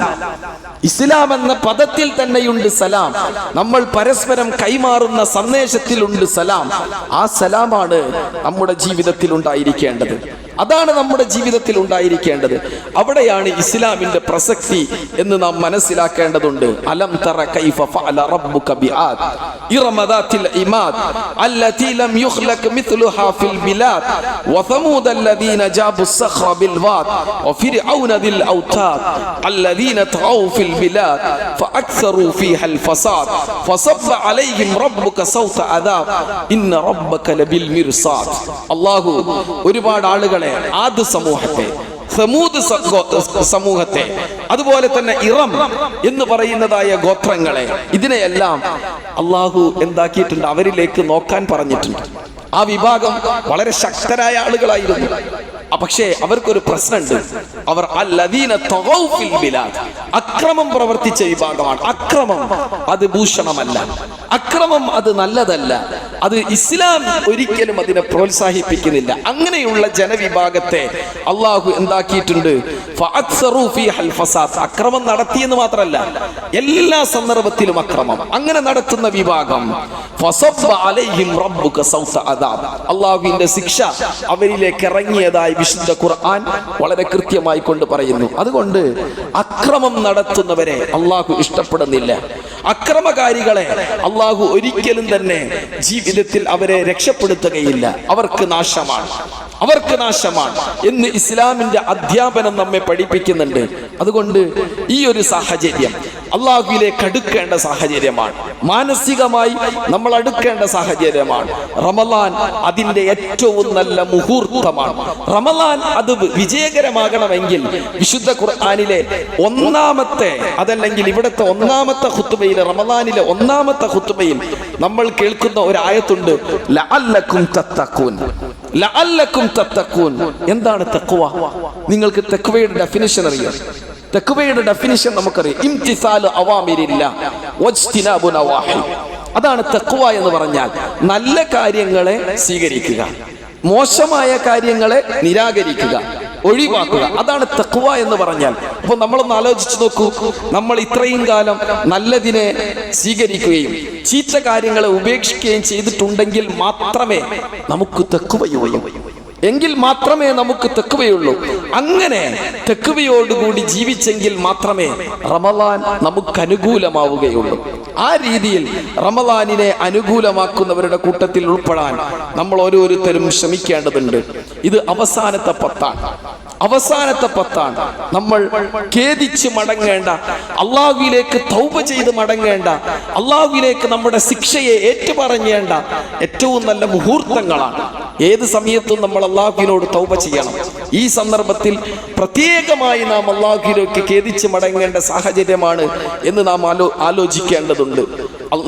ഇസ്ലാം എന്ന പദത്തിൽ തന്നെയുണ്ട് സലാം. നമ്മൾ പരസ്പരം കൈമാറുന്ന സന്ദേശത്തിലുണ്ട് സലാം. ആ സലാമാണ് നമ്മുടെ ജീവിതത്തിൽ ഉണ്ടായിരിക്കേണ്ടത്. അതാണ് നമ്മുടെ ജീവിതത്തിൽ ഉണ്ടായിരിക്കേണ്ടത്. അവിടെയാണ് ഇസ്ലാമിന്റെ പ്രസക്തി എന്ന് നാം മനസ്സിലാക്കേണ്ടതുണ്ട്. അലം തറ കൈഫ ഫഅല റബ്ബുക ബിആദ് ഇറമ ദാതിൽ ഇമാദ് അല്ലതി ലം യുഖ്ലഖ മിത്ലുഹാ ഫിൽ ബിലാദ് വസമൂദ അല്ലദീന ജാബു الصخر بالواد وفرعون ذي الاوتاد الذين طغوا في البلاد فاكثروا فيها الفساد فصب عليهم ربك صوت عذاب ان ربك لبالمرصاد. അല്ലാഹു ഒരുപാട് ആളുകളെ, ആദ് സമൂഹത്തെ, സമൂദ് സമൂഹത്തെ, അതുപോലെ തന്നെ ഇറം എന്ന് പറയുന്നതായ ഗോത്രങ്ങളെ, ഇതിനെയെല്ലാം അള്ളാഹു എന്താക്കിയിട്ടുണ്ട്? അവരിലേക്ക് നോക്കാൻ പറഞ്ഞിട്ടുണ്ട്. ആ വിഭാഗം വളരെ ശക്തരായ ആളുകളായിരുന്നു. പക്ഷേ അവർക്കൊരു പ്രശ്നമുണ്ട്. അവർ അല്ലദീന തഗൗ ഫിൽ ബിലാദ്, അക്രമം പ്രവർത്തിച്ച വിഭാഗമാണ്. അക്രമം അത് ഭൂഷണമല്ല, അക്രമം അത് നല്ലതല്ല. അത് ഇസ്ലാം ഒരിക്കലും അതിനെ പ്രോത്സാഹിപ്പിക്കുന്നില്ല. അങ്ങനെയുള്ള ജനവിഭാഗത്തെ അള്ളാഹു എന്താക്കിയിട്ടുണ്ട്? ഫഅക്സറു ഫീഹൽ ഫസാദ്, അക്രമം നടത്തിയെന്ന് മാത്രമല്ല, എല്ലാ സന്ദർഭത്തിലും അക്രമം അങ്ങനെ നടത്തുന്ന വിഭാഗം. ഫസബ്ബ അലൈഹിം റബ്ബുക സൗത അദാബ്, അള്ളാഹുവിന്റെ ശിക്ഷ അവരിലേക്ക് ഇറങ്ങിയതായി വിശുദ്ധ ഖുർആൻ വളരെ കൃത്യമായി കൊണ്ട് പറയുന്നു. അതുകൊണ്ട് അക്രമം നടത്തുന്നവരെ അള്ളാഹു ഇഷ്ടപ്പെടുന്നില്ല. അക്രമകാരികളെ അള്ളാഹു ഒരിക്കലും തന്നെ ജീവിതത്തിൽ അവരെ രക്ഷപ്പെടുത്തുകയില്ല. അവർക്ക് നാശമാണ്, അവർക്ക് നാശമാണ് എന്ന് ഇസ്ലാമിന്റെ അധ്യാപനം നമ്മെ പഠിപ്പിക്കുന്നുണ്ട്. അതുകൊണ്ട് ഈ ഒരു സാഹചര്യം അള്ളാഹുവിലേക്ക് അടുക്കേണ്ട സാഹചര്യമാണ്. മാനസികമായി നമ്മൾ അടുക്കേണ്ട സാഹചര്യമാണ്. റമളാൻ അതിന്റെ ഏറ്റവും നല്ല മുഹൂർത്തമാണ്. റമളാൻ അത് വിജയകരമാകണമെങ്കിൽ വിശുദ്ധ ഖുർആനിലെ ഒന്നാമത്തെ, അതല്ലെങ്കിൽ ഇവിടുത്തെ ഒന്നാമത്തെ ഖുത്ബയിൽ, റമളാനിലെ ഒന്നാമത്തെ ഖുത്ബയിൽ നമ്മൾ കേൾക്കുന്ന ഒരു ആയത്തുണ്ട്, ലഅല്ലക്കും തത്തഖൂൻ. ലഅല്ലക്കും തത്തഖൂൻ. എന്താണ് തഖ്വ? നിങ്ങൾക്ക് തഖ്വയുടെ ഡെഫിനിഷൻ അറിയാം? തഖ്വയുടെ ഡെഫിനിഷൻ നമുക്കറിയാം. ഇംതിസാലു അവാമിരില്ലാ വജ്തിനാബു നവാഹി. അതാണ് തഖ്വ എന്ന് പറഞ്ഞാൽ നല്ല കാര്യങ്ങളെ സ്വീകരിക്കുക, മോശമായ കാര്യങ്ങളെ നിരാകരിക്കുക, ഒഴിവാക്കുക. അതാണ് തഖ്വ എന്ന് പറഞ്ഞാൽ. അപ്പോൾ നമ്മളൊന്ന് ആലോചിച്ച് നോക്കൂ, നമ്മൾ ഇത്രയും കാലം നല്ലതിനെ സ്വീകരിക്കുകയും ചീത്ത കാര്യങ്ങളെ ഉപേക്ഷിക്കുകയും ചെയ്തിട്ടുണ്ടെങ്കിൽ മാത്രമേ നമുക്ക് തഖ്വയുള്ളൂ, എങ്കിൽ മാത്രമേ നമുക്ക് തഖ്വയുള്ളൂ. അങ്ങനെ തഖ്വയോടുകൂടി ജീവിച്ചെങ്കിൽ മാത്രമേ റമളാൻ നമുക്ക് അനുകൂലമാവുകയുള്ളൂ. ആ രീതിയിൽ റമളാനിനെ അനുകൂലമാക്കുന്നവരുടെ കൂട്ടത്തിൽ ഉൾപ്പെടാൻ നമ്മൾ ഓരോരുത്തരും ശ്രമിക്കേണ്ടതുണ്ട്. ഇത് അവസാനത്തെ പത്താണ്, അവസാനത്തെ പത്താണ്. നമ്മൾ ഖേദിച്ച് മടങ്ങേണ്ട, അള്ളാഹുവിലേക്ക് തൗബ ചെയ്ത് മടങ്ങേണ്ട, അള്ളാഹുവിലേക്ക് നമ്മുടെ ശിക്ഷയെ ഏറ്റുപറഞ്ഞേണ്ട ഏറ്റവും നല്ല മുഹൂർത്തങ്ങളാണ്. ഏത് സമയത്തും നമ്മൾ അള്ളാഹുവിനോട് തൗബ ചെയ്യണം. ഈ സന്ദർഭത്തിൽ പ്രത്യേകമായി നാം അള്ളാഹുവിലേക്ക് ഖേദിച്ച് മടങ്ങേണ്ട സാഹചര്യമാണ് എന്ന് നാം ആലോചിക്കേണ്ടതുണ്ട്.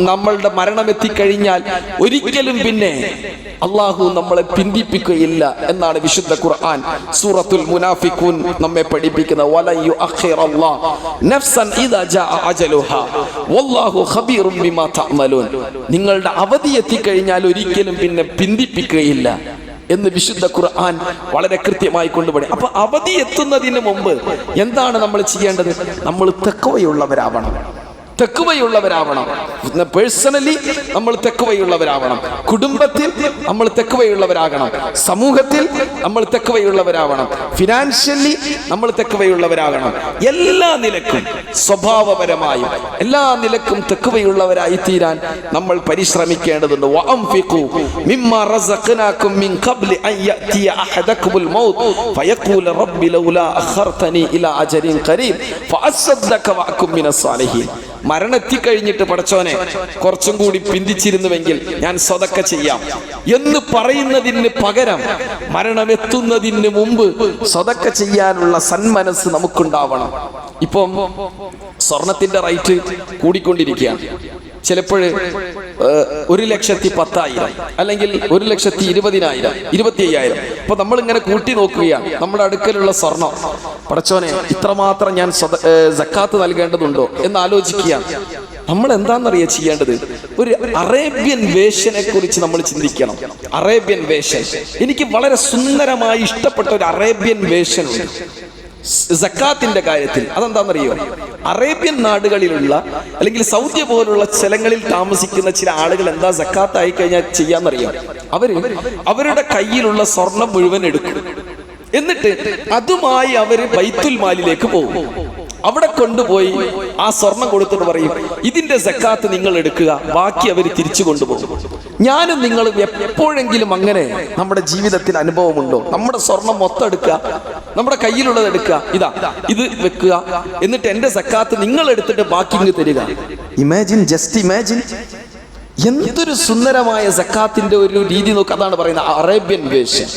നമ്മളുടെ മരണം എത്തിക്കഴിഞ്ഞാൽ ഒരിക്കലും പിന്നെ അള്ളാഹു നമ്മളെ പിന്തിപ്പിക്കുകയില്ല എന്നാണ് വിശുദ്ധ ഖുർആൻ സൂറത്തുൽ മുനാഫിഖൂൻ നമ്മെ പഠിപ്പിക്കുന്നത്. വലൻ യുഅഖിറല്ലാഹു നഫ്സൻ ഇദാ ജാഅ അജലുഹാ വല്ലാഹു ഖബീറും ബിമാ തഅമലൂൻ. നിങ്ങളുടെ അവധി എത്തിക്കഴിഞ്ഞാൽ ഒരിക്കലും പിന്നെ പിന്തിപ്പിക്കുകയില്ല എന്ന് വിശുദ്ധ ഖുർആൻ വളരെ കൃത്യമായി കൊണ്ടുപോയി. അപ്പൊ അവധി എത്തുന്നതിന് മുമ്പ് എന്താണ് നമ്മൾ ചെയ്യേണ്ടത്? നമ്മൾ തഖ്വയുള്ളവരാവണം, തഖ്വയുള്ളവരാവണം. പേഴ്സണലി നമ്മൾ തഖ്വയുള്ളവരാവണം, കുടുംബത്തിൽ നമ്മൾ തഖ്വയുള്ളവരാകണം, സമൂഹത്തിൽ നമ്മൾ തഖ്വയുള്ളവരാവണം, ഫിനാൻഷ്യലി നമ്മൾ തഖ്വയുള്ളവരാകണം. എല്ലാ നിലക്കും, സ്വഭാവപരമായും എല്ലാ നിലക്കും തഖ്വയുള്ളവരായി തീരാൻ നമ്മൾ പരിശ്രമിക്കേണ്ടതുണ്ട്. വഅൻഫിഖൂ മിമ്മാ റസഖനാകും മിൻ ഖബ്ലി അൻ യഅതിയ അഹദകുൽ മൗത്ത് ഫയഖൂല റബ്ബി ലൗലാ അഖർതനി ഇലാ അജലിൻ ഖരീബ് ഫഅസ്സദ്ദഖ വഅകും മിനസ് സാലിഹീൻ. മരണെത്തി കഴിഞ്ഞിട്ട് പടച്ചോനെ കുറച്ചും കൂടി പിന്തിച്ചിരുന്നുവെങ്കിൽ ഞാൻ സദക്ക ചെയ്യാം എന്ന് പറയുന്നതിന് പകരം മരണമെത്തുന്നതിന് മുമ്പ് സദക്ക ചെയ്യാനുള്ള സന്മനസ് നമുക്കുണ്ടാവണം. ഇപ്പം സ്വർണത്തിന്റെ റേറ്റ് കൂടിക്കൊണ്ടിരിക്കുകയാണ്. ചിലപ്പോൾ 1,10,000 അല്ലെങ്കിൽ 1,20,000 25,000. അപ്പൊ നമ്മൾ ഇങ്ങനെ കൂട്ടി നോക്കുകയാണ് നമ്മുടെ അടുക്കലുള്ള സ്വർണം. പടച്ചോനെ, ഇത്രമാത്രം ഞാൻ സക്കാത്ത് നൽകേണ്ടതുണ്ടോ എന്ന് ആലോചിക്കുകയാണ്. നമ്മൾ എന്താണെന്നറിയാ ചെയ്യേണ്ടത്? ഒരു അറേബ്യൻ വേഷനെ കുറിച്ച് നമ്മൾ ചിന്തിക്കണം. അറേബ്യൻ വേഷൻ, എനിക്ക് വളരെ സുന്ദരമായി ഇഷ്ടപ്പെട്ട ഒരു അറേബ്യൻ വേഷനുണ്ട് സക്കാത്തിന്റെ കാര്യത്തിൽ. അതെന്താണെന്നറിയോ? അറേബ്യൻ നാടുകളിലുള്ള അല്ലെങ്കിൽ സൗദി പോലുള്ള സ്ഥലങ്ങളിൽ താമസിക്കുന്ന ചില ആളുകൾ എന്താ സക്കാത്ത് ആയി കഴിഞ്ഞാൽ ചെയ്യാന്നറിയോ? അവരുടെ കയ്യിലുള്ള സ്വർണം മുഴുവൻ എടുക്കും. എന്നിട്ട് അതുമായി അവര് ബൈത്തുൽ മാലിലേക്ക് പോകും. അവിടെ കൊണ്ടുപോയി ആ സ്വർണം കൊടുത്തിട്ട് പറയും, ഇതിന്റെ സക്കാത്ത് നിങ്ങൾ എടുക്കുക, ബാക്കി അവർ തിരിച്ചു കൊണ്ടുപോകും. ഞാനും നിങ്ങൾ എപ്പോഴെങ്കിലും അങ്ങനെ നമ്മുടെ ജീവിതത്തിൽ അനുഭവമുണ്ടോ? നമ്മുടെ സ്വർണം മൊത്തം എടുക്കുക, നമ്മുടെ കയ്യിലുള്ളത് എടുക്കുക, ഇത് വെക്കുക, എന്നിട്ട് എന്റെ സക്കാത്ത് നിങ്ങൾ എടുത്തിട്ട് ബാക്കി ഇങ്ങ് തരിക. ഇമാജിൻ, ജസ്റ്റ് ഇമാജിൻ, എന്തൊരു സുന്ദരമായ സക്കാത്തിന്റെ ഒരു രീതി നോക്ക്. അതാണ് പറയുന്നത് അറേബ്യൻ വേഷം.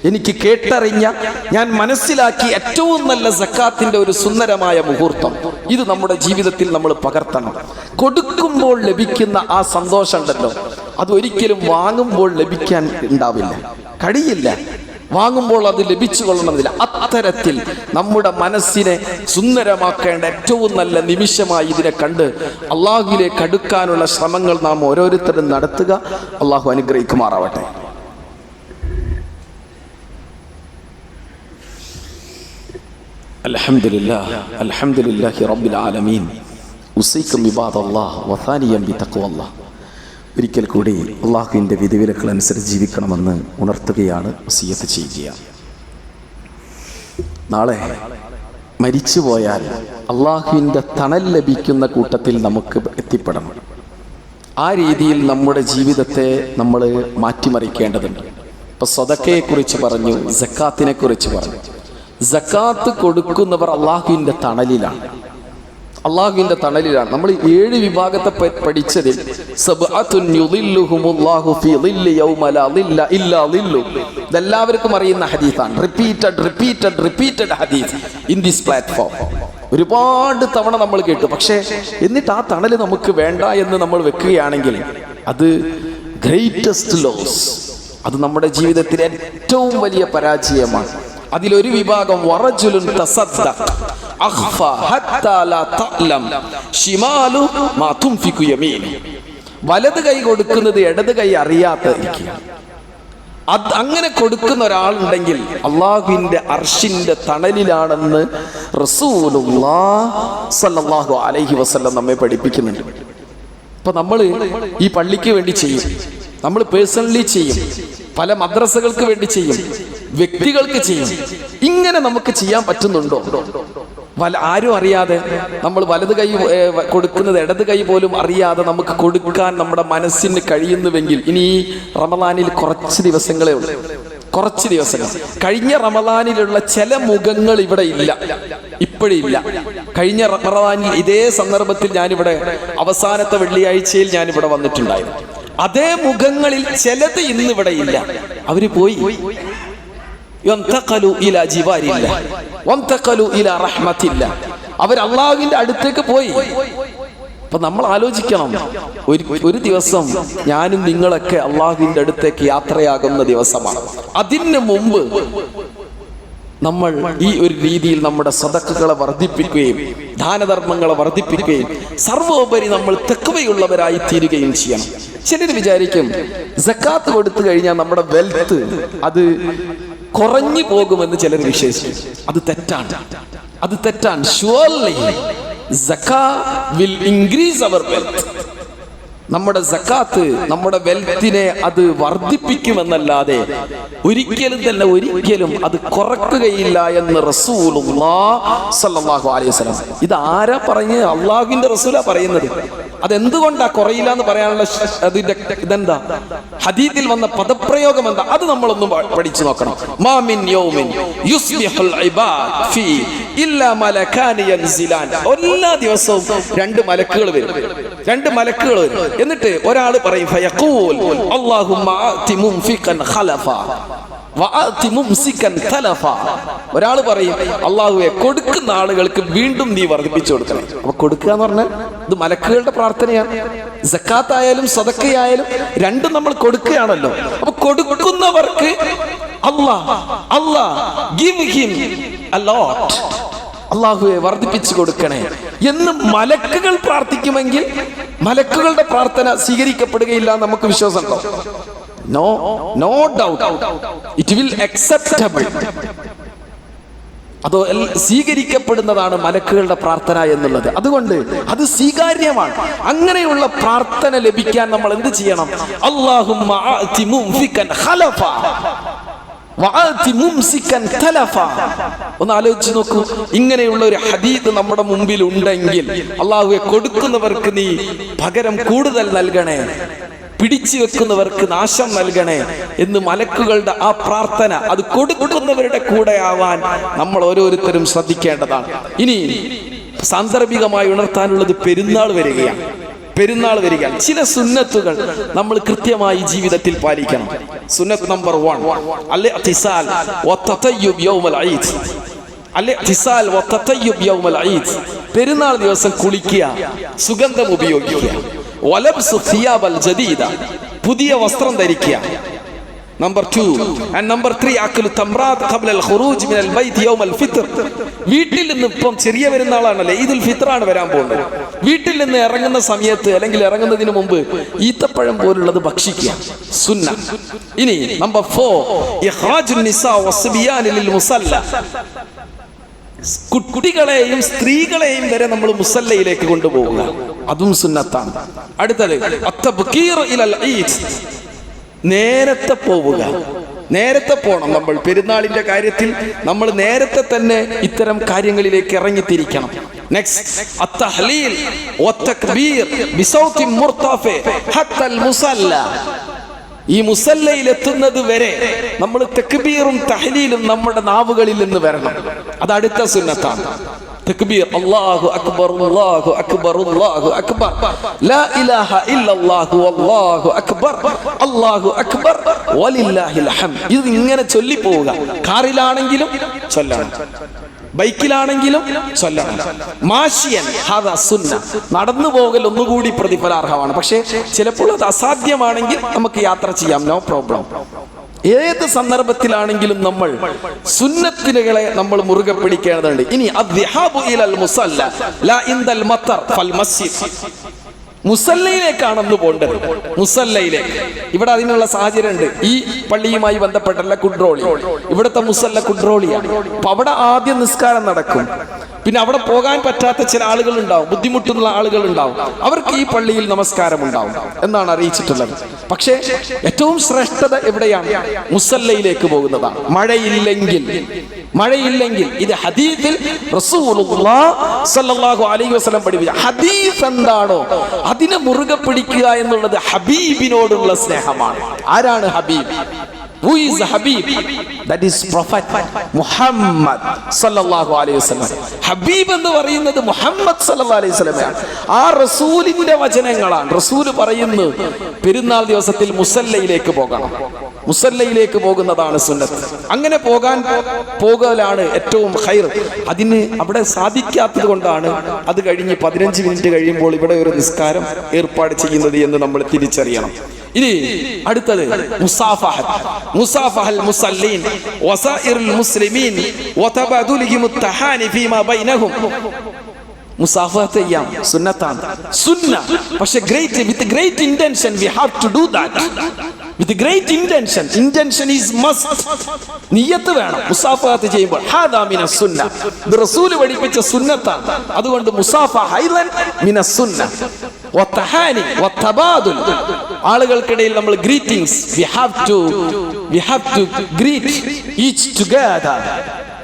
എനിക്ക് കേട്ടറിഞ്ഞ, ഞാൻ മനസ്സിലാക്കി ഏറ്റവും നല്ല സക്കാത്തിന്റെ ഒരു സുന്ദരമായ മുഹൂർത്തം ഇത് നമ്മുടെ ജീവിതത്തിൽ നമ്മൾ പകർത്തണം. കൊടുക്കുമ്പോൾ ലഭിക്കുന്ന ആ സന്തോഷം ഉണ്ടല്ലോ, അത് ഒരിക്കലും വാങ്ങുമ്പോൾ ലഭിക്കാൻ ഉണ്ടാവില്ല, കഴിയില്ല. വാങ്ങുമ്പോൾ അത് ലഭിച്ചു കൊള്ളണമെന്നില്ല. അത്തരത്തിൽ നമ്മുടെ മനസ്സിനെ സുന്ദരമാക്കേണ്ട ഏറ്റവും നല്ല നിമിഷമായി ഇതിനെ കണ്ട് അള്ളാഹുവിലേക്ക് അടുക്കാനുള്ള ശ്രമങ്ങൾ നാം ഓരോരുത്തരും നടത്തുക. അള്ളാഹു അനുഗ്രഹിക്കുമാറാവട്ടെ. അൽഹംദുലില്ലാഹി റബ്ബിൽ ആലമീൻ. ഉസൈക്കും ഇബാദല്ലാഹ് വസാനിയം ബിതഖ്വല്ലാഹ്. ഒരിക്കൽ കൂടി അള്ളാഹുവിൻ്റെ വിധിവിലക്കുകൾ അനുസരിച്ച് ജീവിക്കണമെന്ന് ഉണർത്തുകയാണ്, വസിയത്ത് ചെയ്യുകയാണ്. നാളെ മരിച്ചുപോയാൽ അള്ളാഹുവിൻ്റെ തണൽ ലഭിക്കുന്ന കൂട്ടത്തിൽ നമുക്ക് എത്തിപ്പെടണം. ആ രീതിയിൽ നമ്മുടെ ജീവിതത്തെ നമ്മൾ മാറ്റിമറിക്കേണ്ടതുണ്ട്. ഇപ്പൊ സദക്കയെക്കുറിച്ച് പറഞ്ഞു, സക്കാത്തിനെ കുറിച്ച് പറഞ്ഞു. സക്കാത്ത് കൊടുക്കുന്നവർ അള്ളാഹുവിൻ്റെ തണലിലാണ്. അള്ളാഹുവിൻ്റെ തണലിലാണ്. നമ്മൾ 7 വിഭാഗത്തെ പഠിച്ചതിൽ ഇതെല്ലാവർക്കും അറിയുന്ന ഹദീസാണ്. റിപ്പീറ്റഡ് ഹദീസ് ഇൻ ദിസ് പ്ലാറ്റ്ഫോം. ഒരുപാട് തവണ നമ്മൾ കേട്ടു. പക്ഷേ എന്നിട്ട് ആ തണല് നമുക്ക് വേണ്ട എന്ന് നമ്മൾ വെക്കുകയാണെങ്കിൽ അത് ഗ്രേറ്റസ്റ്റ് ലോസ്, അത് നമ്മുടെ ജീവിതത്തിലെ ഏറ്റവും വലിയ പരാജയമാണ്. അതിലൊരു വിഭാഗം വറജുലുൻ തസദ്ദഖ അഖ്ഫ ഹത്താ ലാ തഅലം ശിമാലു മാ തുൻഫികു യമീനു. വലത് കൈ കൊടുക്കുന്നത് ഇടത് കൈ അറിയാതിരിക്കുക. അങ്ങനെ കൊടുക്കുന്ന ഒരാളുണ്ടെങ്കിൽ അള്ളാഹുവിൻ്റെ അർശിന്റെ തണലിലാണെന്ന് റസൂലുള്ളാഹി സ്വല്ലല്ലാഹു അലൈഹി വസല്ലം നമ്മെ പഠിപ്പിക്കുന്നുണ്ട്. ഇപ്പൊ നമ്മൾ ഈ പള്ളിക്ക് വേണ്ടി ചെയ്യും, നമ്മൾ പേഴ്സണലി ചെയ്യും, പല മദ്രസകൾക്ക് വേണ്ടി ചെയ്യും, വ്യക്തികൾക്ക് ചെയ്യും. ഇങ്ങനെ നമുക്ക് ചെയ്യാൻ പറ്റുന്നുണ്ടോ? ആരും അറിയാതെ നമ്മൾ വലത് കൈ കൊടുക്കുന്നത് ഇടത് കൈ പോലും അറിയാതെ നമുക്ക് കൊടുക്കാൻ നമ്മുടെ മനസ്സിന് കഴിയുന്നുവെങ്കിൽ, ഇനി ഈ റമദാനിൽ കുറച്ച് ദിവസങ്ങളേ ഉള്ളൂ, കുറച്ച് ദിവസങ്ങൾ. കഴിഞ്ഞ റമദാനിലുള്ള ചില മുഖങ്ങൾ ഇവിടെ ഇല്ല, ഇപ്പോഴില്ല. കഴിഞ്ഞ റമദാനിൽ ഇതേ സന്ദർഭത്തിൽ ഞാനിവിടെ അവസാനത്തെ വെള്ളിയാഴ്ചയിൽ ഞാനിവിടെ വന്നിട്ടുണ്ടായിരുന്നു. അതേ മുഖങ്ങളിൽ ചിലത് ഇന്നിവിടെ ഇല്ല, അവര് പോയി. അവർ അള്ളാഹുവിന്റെ അടുത്തേക്ക് പോയി. അപ്പൊ നമ്മൾ ആലോചിക്കണം, ഒരു ദിവസം ഞാനും നിങ്ങളൊക്കെ അള്ളാഹുവിന്റെ അടുത്തേക്ക് യാത്രയാകുന്ന ദിവസമാണ്. അതിന് മുമ്പ് നമ്മൾ ഈ ഒരു രീതിയിൽ നമ്മുടെ സദഖകളെ വർദ്ധിപ്പിക്കുകയും ദാനധർമ്മങ്ങളെ വർദ്ധിപ്പിക്കുകയും സർവോപരി നമ്മൾ തഖ്വയുള്ളവരായി തീരുകയും ചെയ്യണം. ചിലർ വിചാരിക്കും സക്കാത്ത് കൊടുത്തു കഴിഞ്ഞാൽ നമ്മുടെ വെൽത്ത് അത് കുറഞ്ഞു പോകുമെന്ന് ചിലർ വിശ്വസിക്കും. അത് തെറ്റാണ്, അത് തെറ്റാണ്. Surely zakah will increase our wealth. നമ്മുടെ സക്കാത്ത് നമ്മുടെ വെൽത്തിനെ അത് വർദ്ധിപ്പിക്കുമെന്നല്ലാതെ ഒരിക്കലും അത് കുറക്കുകയില്ല എന്ന് റസൂലുള്ളാഹി സ്വല്ലല്ലാഹു അലൈഹി വസല്ലം. ഇത് ആരാ പറഞ്ഞ്? അള്ളാഹുവിന്റെ റസൂലാ പറയുന്നത്. അതെന്തുകൊണ്ടാ കുറയില്ല എന്ന് പറയാനുള്ള അതിന്റെ ഇതെന്താ? ഹദീസിൽ വന്ന പദപ്രയോഗം എന്താ? അത് നമ്മളൊന്നും പഠിച്ചു നോക്കണം. മാ മിൻ യൗമിൻ യുസ്ബിഹുൽ ഇബാദ് ഫീ ഇല്ലാ മലകാനി യൻസിലാൻ. എല്ലാ ദിവസവും രണ്ട് മലക്കുകൾ വരും. എന്നിട്ട് ഒരാൾ പറയും ഫയഖൂൽ അല്ലാഹുമ്മ ആതി മുൻഫിഖൻ ഖലഫ വആതി മുംസികൻ തലഫ. ഒരാൾ പറയും അല്ലാഹുവേ കൊടുക്കുന്ന ആളുകൾക്ക് വീണ്ടും നീ വർദ്ധിപ്പിച്ചു കൊടുക്കണം. അപ്പൊ കൊടുക്കുക എന്ന് പറഞ്ഞാൽ ഇത് മലക്കുകളുടെ പ്രാർത്ഥനയാണ്. സക്കാത്ത് ആയാലും സദക്കയായാലും രണ്ടും നമ്മൾ കൊടുക്കുകയാണല്ലോ. അപ്പൊ കൊടുക്കുന്നവർക്ക് അല്ലാഹ് give him a lot, അല്ലാഹുവേ വർദ്ധിപ്പിച്ചു കൊടുക്കണേ എന്ന് മലക്കുകൾ പ്രാർത്ഥിക്കുമെങ്കിൽ മലക്കുകളുടെ പ്രാർത്ഥന സ്വീകരിക്കപ്പെടുകയില്ല നമുക്ക് വിശ്വാസമുണ്ടോ? No doubt it will acceptable. അതോ സ്വീകരിക്കപ്പെടുന്നതാണ് മലക്കുകളുടെ പ്രാർത്ഥന എന്നുള്ളത്. അതുകൊണ്ട് അത് സ്വീകാര്യമാണ്. അങ്ങനെയുള്ള പ്രാർത്ഥന ലഭിക്കാൻ നമ്മൾ എന്ത് ചെയ്യണം? അല്ലാഹുമ്മ ആതി മുൻഫിഖൻ ഖലഫ വആതി മുംസികൻ തലഫ. ഒന്ന് ആലോചിച്ച് നോക്കൂ. ഇങ്ങനെയുള്ള ഒരു ഹദീസ് നമ്മുടെ മുമ്പിൽ ഉണ്ടെങ്കിൽ അല്ലാഹുവേ കൊടുക്കുന്നവർക്ക് നീ പകരം കൂടുതൽ നൽകണേ, പിടിച്ചു വെക്കുന്നവർക്ക് നാശം നൽകണേ എന്ന് മലക്കുകളുടെ ആ പ്രാർത്ഥന, അത് കൊടുക്കുന്നവരുടെ കൂടെ ആവാൻ നമ്മൾ ഓരോരുത്തരും ശ്രദ്ധിക്കേണ്ടതാണ്. ഇനി സാന്ദർഭികമായി ഉണർത്താനുള്ളത് പെരുന്നാൾ വരികയാണ്. ചില സുന്നത്തുകൾ നമ്മൾ കൃത്യമായി ജീവിതത്തിൽ പാലിക്കണം. സുന്നത്ത് നമ്പർ 1 അൽ-ഇഅ്തിസാൽ വത്തതയ്യുബ് യൗമൽ ഈദ്. അൽ-ഇഅ്തിസാൽ വത്തതയ്യുബ് യൗമൽ ഈദ്. പെരുന്നാൾ ദിവസം കുളിക്കുക, സുഗന്ധം ഉപയോഗിക്കുക. വലബ്സു സിയാബൽ ജദീദ, പുതിയ വസ്ത്രം ധരിക്കുക. നമ്പർ 2 ആൻഡ് നമ്പർ 3 അക്ലു തംറാത്ത് ഖബ്ല അൽ ഖുറൂജ് മിനൽ ബൈത്ത് യൗമൽ ഫിത്ർ. വീട്ടിൽ നിന്ന് ഇപ്പം ചെറിയ പെരുന്നാളാണല്ലോ, ഈദുൽ ഫിത്ർ ആണ് വരാൻ പോകുന്നത്. വീട്ടിൽ നിന്ന് ഇറങ്ങുന്ന സമയത്ത് അല്ലെങ്കിൽ ഇറങ്ങുന്നതിന് മുമ്പ് ഈത്തപ്പഴം പോലുള്ളത് ഭക്ഷിക്കുക, സുന്ന. ഇനി നമ്പർ 4 ഇഖ്റാജുൻ നിസാ വസ്ബിയാൻ ലിൽ മുസല്ല. കുട്ടികളെയും സ്ത്രീകളെയും വരെ നമ്മൾ മുസല്ലയിലേക്ക് കൊണ്ടുപോകുക, അതും സുന്നത്താണ്. അടുത്തത് അത്തബ്കീർ ഇലൽ ഈദ്, നേരത്തെ പോവുക. നേരത്തെ പോകണം. നമ്മൾ പെരുന്നാളിന്റെ കാര്യത്തിൽ നമ്മൾ നേരത്തെ തന്നെ ഇത്തരം കാര്യങ്ങളിലേക്ക് ഇറങ്ങിത്തിരിക്കണം. നെക്സ്റ്റ് അത്തഹ്ലീൽ വത്തക്ബീർ ബിസൗത്തിൻ മുർതഫി ഹത്തൽ മുസല്ല. ഈ മുസല്ലയിൽ എത്തുന്നത് വരെ നമ്മൾ തക്ബീറും തഹ്ലീലും നമ്മുടെ നാവുകളിൽ നിന്ന് വരണം. അത് അടുത്ത സുന്നത്താണ്. തക്ബീർ അല്ലാഹു അക്ബർ അല്ലാഹു അക്ബർ അല്ലാഹു അക്ബർ ലാ ഇലാഹ ഇല്ലല്ലാഹു വല്ലാഹു അക്ബർ അല്ലാഹു അക്ബർ വലില്ലാഹിൽ ഹംദ്. ഇത് ഇങ്ങനെ ചൊല്ലി പോവുക. കാറിലാണെങ്കിലും ചൊല്ലണം, ബൈക്കിലാണെങ്കിലും ചൊല്ലണം. മാഷിയൻ ഹാദാ സുന്ന, നടന്നു പോകൽ ഒന്നുകൂടി പ്രതിഫലാർഹമാണ്. പക്ഷേ ചിലപ്പോൾ അത് അസാധ്യമാണെങ്കിൽ നമുക്ക് യാത്ര ചെയ്യാം, നോ പ്രോബ്ലം. ഏത് സന്ദർഭത്തിലാണെങ്കിലും നമ്മൾ സുന്നത്തുകളെ നമ്മൾ മുറുകെ പിടിക്കേണ്ടതുണ്ട്. ഇനി അദ്ദിഹാബു ഇലൽ മുസല്ല ലാ ഇൻദൽ മത്തർ ഫൽ മസ്ജിദ്. മുസല്ലയിലേക്കാണെന്ന് പോകേണ്ടത്, മുസല്ലയിലേക്ക്. ഇവിടെ അതിനുള്ള സാഹചര്യം ഉണ്ട്. ഈ പള്ളിയുമായി ബന്ധപ്പെട്ടല്ല കുഡ്രോളി, ഇവിടുത്തെ മുസല്ല കുഡ്രോളിയാണ്. അപ്പൊ അവിടെ ആദ്യം നിസ്കാരം നടക്കും. പിന്നെ അവിടെ പോകാൻ പറ്റാത്ത ചില ആളുകൾ ഉണ്ടാവും, ബുദ്ധിമുട്ടുള്ള ആളുകൾ ഉണ്ടാവും. അവർക്ക് ഈ പള്ളിയിൽ നമസ്കാരം ഉണ്ടാവും എന്നാണ് അറിയിച്ചിട്ടുള്ളത്. പക്ഷേ ഏറ്റവും ശ്രേഷ്ഠത എവിടെയാണ്? മുസല്ലയിലേക്ക് പോകുന്നതാണ്. മഴയില്ലെങ്കിൽ ഇത് ഹദീസിൽ റസൂലുള്ളാഹി സ്വല്ലല്ലാഹു അലൈഹി വസല്ലം പഠിപ്പിച്ച ഹദീസ് എന്താണോ അതിനെ മുറുകെ പിടിക്കുക എന്നുള്ളത് ഹബീബിനോടുള്ള സ്നേഹമാണ്. ആരാണ് Habib? Who is the Habib? That is Prophet Muhammad sallallahu alaihi wasallam. Habib എന്ന് പറയുന്നത് മുഹമ്മദ് സല്ലല്ലാഹു അലൈഹി വസല്ലമയാണ്. ആ റസൂലിന്റെ വചനങ്ങളാണ്. റസൂൽ പറയുന്നു പെരുന്നാൾ ദിവസത്തിൽ മുസല്ലയിലേക്ക് പോകണം. മുസല്ലയിലേക്ക് പോകുന്നതാണ് സുന്നത്ത്. അങ്ങനെ പോകലാണ് ഏറ്റവും ഖൈർ. അതിന് അവിടെ സാധിക്കാത്തത് കൊണ്ടാണ് അത് കഴിഞ്ഞ് 15 മിനിറ്റ് കഴിയുമ്പോൾ ഇവിടെ ഒരു നിസ്കാരം ഏർപ്പാട് ചെയ്യുന്നത് എന്ന് നമ്മൾ തിരിച്ചറിയണം. ഇനി അടുത്തത് മുസാഫഹൽ മുസല്ലീൻ വസാഇറുൽ മുസ്ലിമീൻ വതബാദുലിഹിം അത്തഹാനി ഫീമാ ബൈനഹും. മുസാഫഹത്ത് ചെയ്യാം, സുന്നത്താണ്. സുന്ന, പക്ഷേ with great intention we have to do that. With great intention is must. നിയ്യത്ത് വേണം മുസാഫഹത്ത് ചെയ്യുമ്പോൾ. ഹാദാ മിനസ് സുന്ന, ഇത് റസൂൽ പഠിപ്പിച്ച സുന്നത്താണ്. അതുകൊണ്ട് മുസാഫഹ ഐദൻ മിനസ് സുന്ന. വത്തഹാനി വതബാദുൽ, ആളുകൾക്കിടയിൽ നമ്മൾ greetings, we have to greet each together.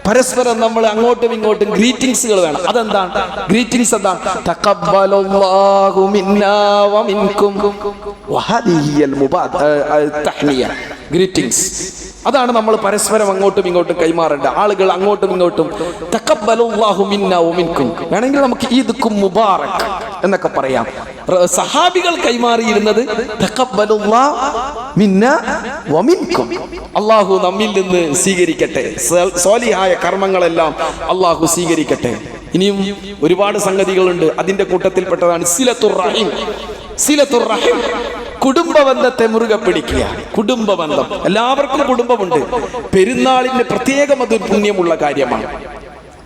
പരസ്പരം നമ്മൾ അങ്ങോട്ടും ഇങ്ങോട്ടും ഗ്രീറ്റിംഗ്സുകൾ വേണം. അതെന്താണ് ഗ്രീറ്റിംഗ്സ്? എന്താണ്? തഖബ്ബലല്ലാഹു മിന്നാ വമിൻകും വഹദിഹിൽ തഹ്നിയ. ഗ്രീറ്റിംഗ്സ് അതാണ് നമ്മൾ പരസ്പരം അങ്ങോട്ടും ഇങ്ങോട്ടും കൈമാറേണ്ട. ആളുകൾ അങ്ങോട്ടും ഇങ്ങോട്ടും തഖബ്ബലുല്ലാഹു മിന്നാ വമിൻകും, വേണമെങ്കിൽ നമുക്ക് ഈദ്ക്കും മുബാറക് എന്നൊക്കെ പറയാം. സഹാബികൾ കൈമാറിയിരുന്നത് തഖബ്ബലുല്ലാഹു മിന്നാ വമിൻകും, അള്ളാഹു നമ്മിൽ നിന്ന് സ്വീകരിക്കട്ടെ, സ്വാലിഹായ കർമ്മങ്ങളെല്ലാം അള്ളാഹു സ്വീകരിക്കട്ടെ. ഇനിയും ഒരുപാട് സംഗതികളുണ്ട്. അതിന്റെ കൂട്ടത്തിൽപ്പെട്ടതാണ് സിലത്തുർ റഹീം. സിലത്തുർ റഹീം, കുടുംബബന്ധത്തെ മുറുകെ പിടിക്കുക. കുടുംബബന്ധം, എല്ലാവർക്കും കുടുംബമുണ്ട്. പെരുന്നാളിന് പ്രത്യേകം അതൊരു പുണ്യമുള്ള കാര്യമാണ്.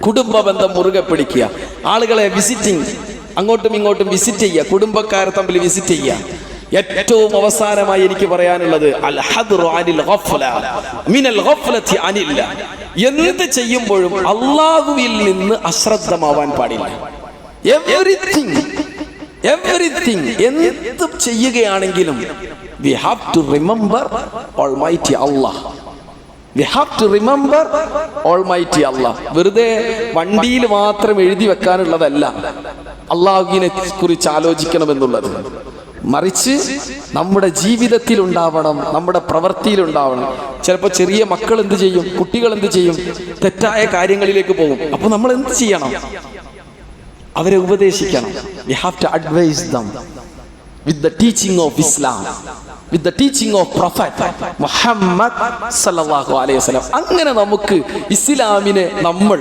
കുടുംബബന്ധം മുറുകെ പിടിക്കുക. ആളുകളെ വിസിറ്റിംഗ്, അങ്ങോട്ടും ഇങ്ങോട്ടും വിസിറ്റ് ചെയ്യുക, കുടുംബക്കാരെ തമ്മിൽ വിസിറ്റ് ചെയ്യുക. ഏറ്റവും അവസാനമായി എനിക്ക് പറയാനുള്ളത് അൽ ഹദ്റു അനിൽ ഗഫ്ല മിനൽ ഗഫ്ലതി അനില്ല. എന്ത് ചെയ്യുമ്പോഴും അല്ലാഹുവിൽ നിന്ന് അശ്രദ്ധമാവാൻ പാടില്ല. എവരിതിങ് എന്ത് ചെയ്യുകയാണെങ്കിലും we have to remember Almighty Allah. We have to remember Almighty Allah. വെറുതെ വണ്ടിയിൽ മാത്രം എഴുതി വെക്കാനുള്ളതല്ല അള്ളാഹുവിനെ കുറിച്ച് ആലോചിക്കണമെന്നുള്ളത്. മറിച്ച് നമ്മുടെ ജീവിതത്തിൽ ഉണ്ടാവണം, നമ്മുടെ പ്രവൃത്തിയിൽ ഉണ്ടാവണം. ചിലപ്പോൾ ചെറിയ മക്കൾ എന്ത് ചെയ്യും, കുട്ടികൾ എന്ത് ചെയ്യും, തെറ്റായ കാര്യങ്ങളിലേക്ക് പോകും. അപ്പോൾ നമ്മൾ എന്ത് ചെയ്യണം? അവരെ ഉപദേശിക്കണം. We have to advise them with the teaching of Islam, with the teaching of Prophet Muhammad sallallahu alaihi wasallam. അങ്ങനെ നമുക്ക് ഇസ്ലാമിനെ നമ്മൾ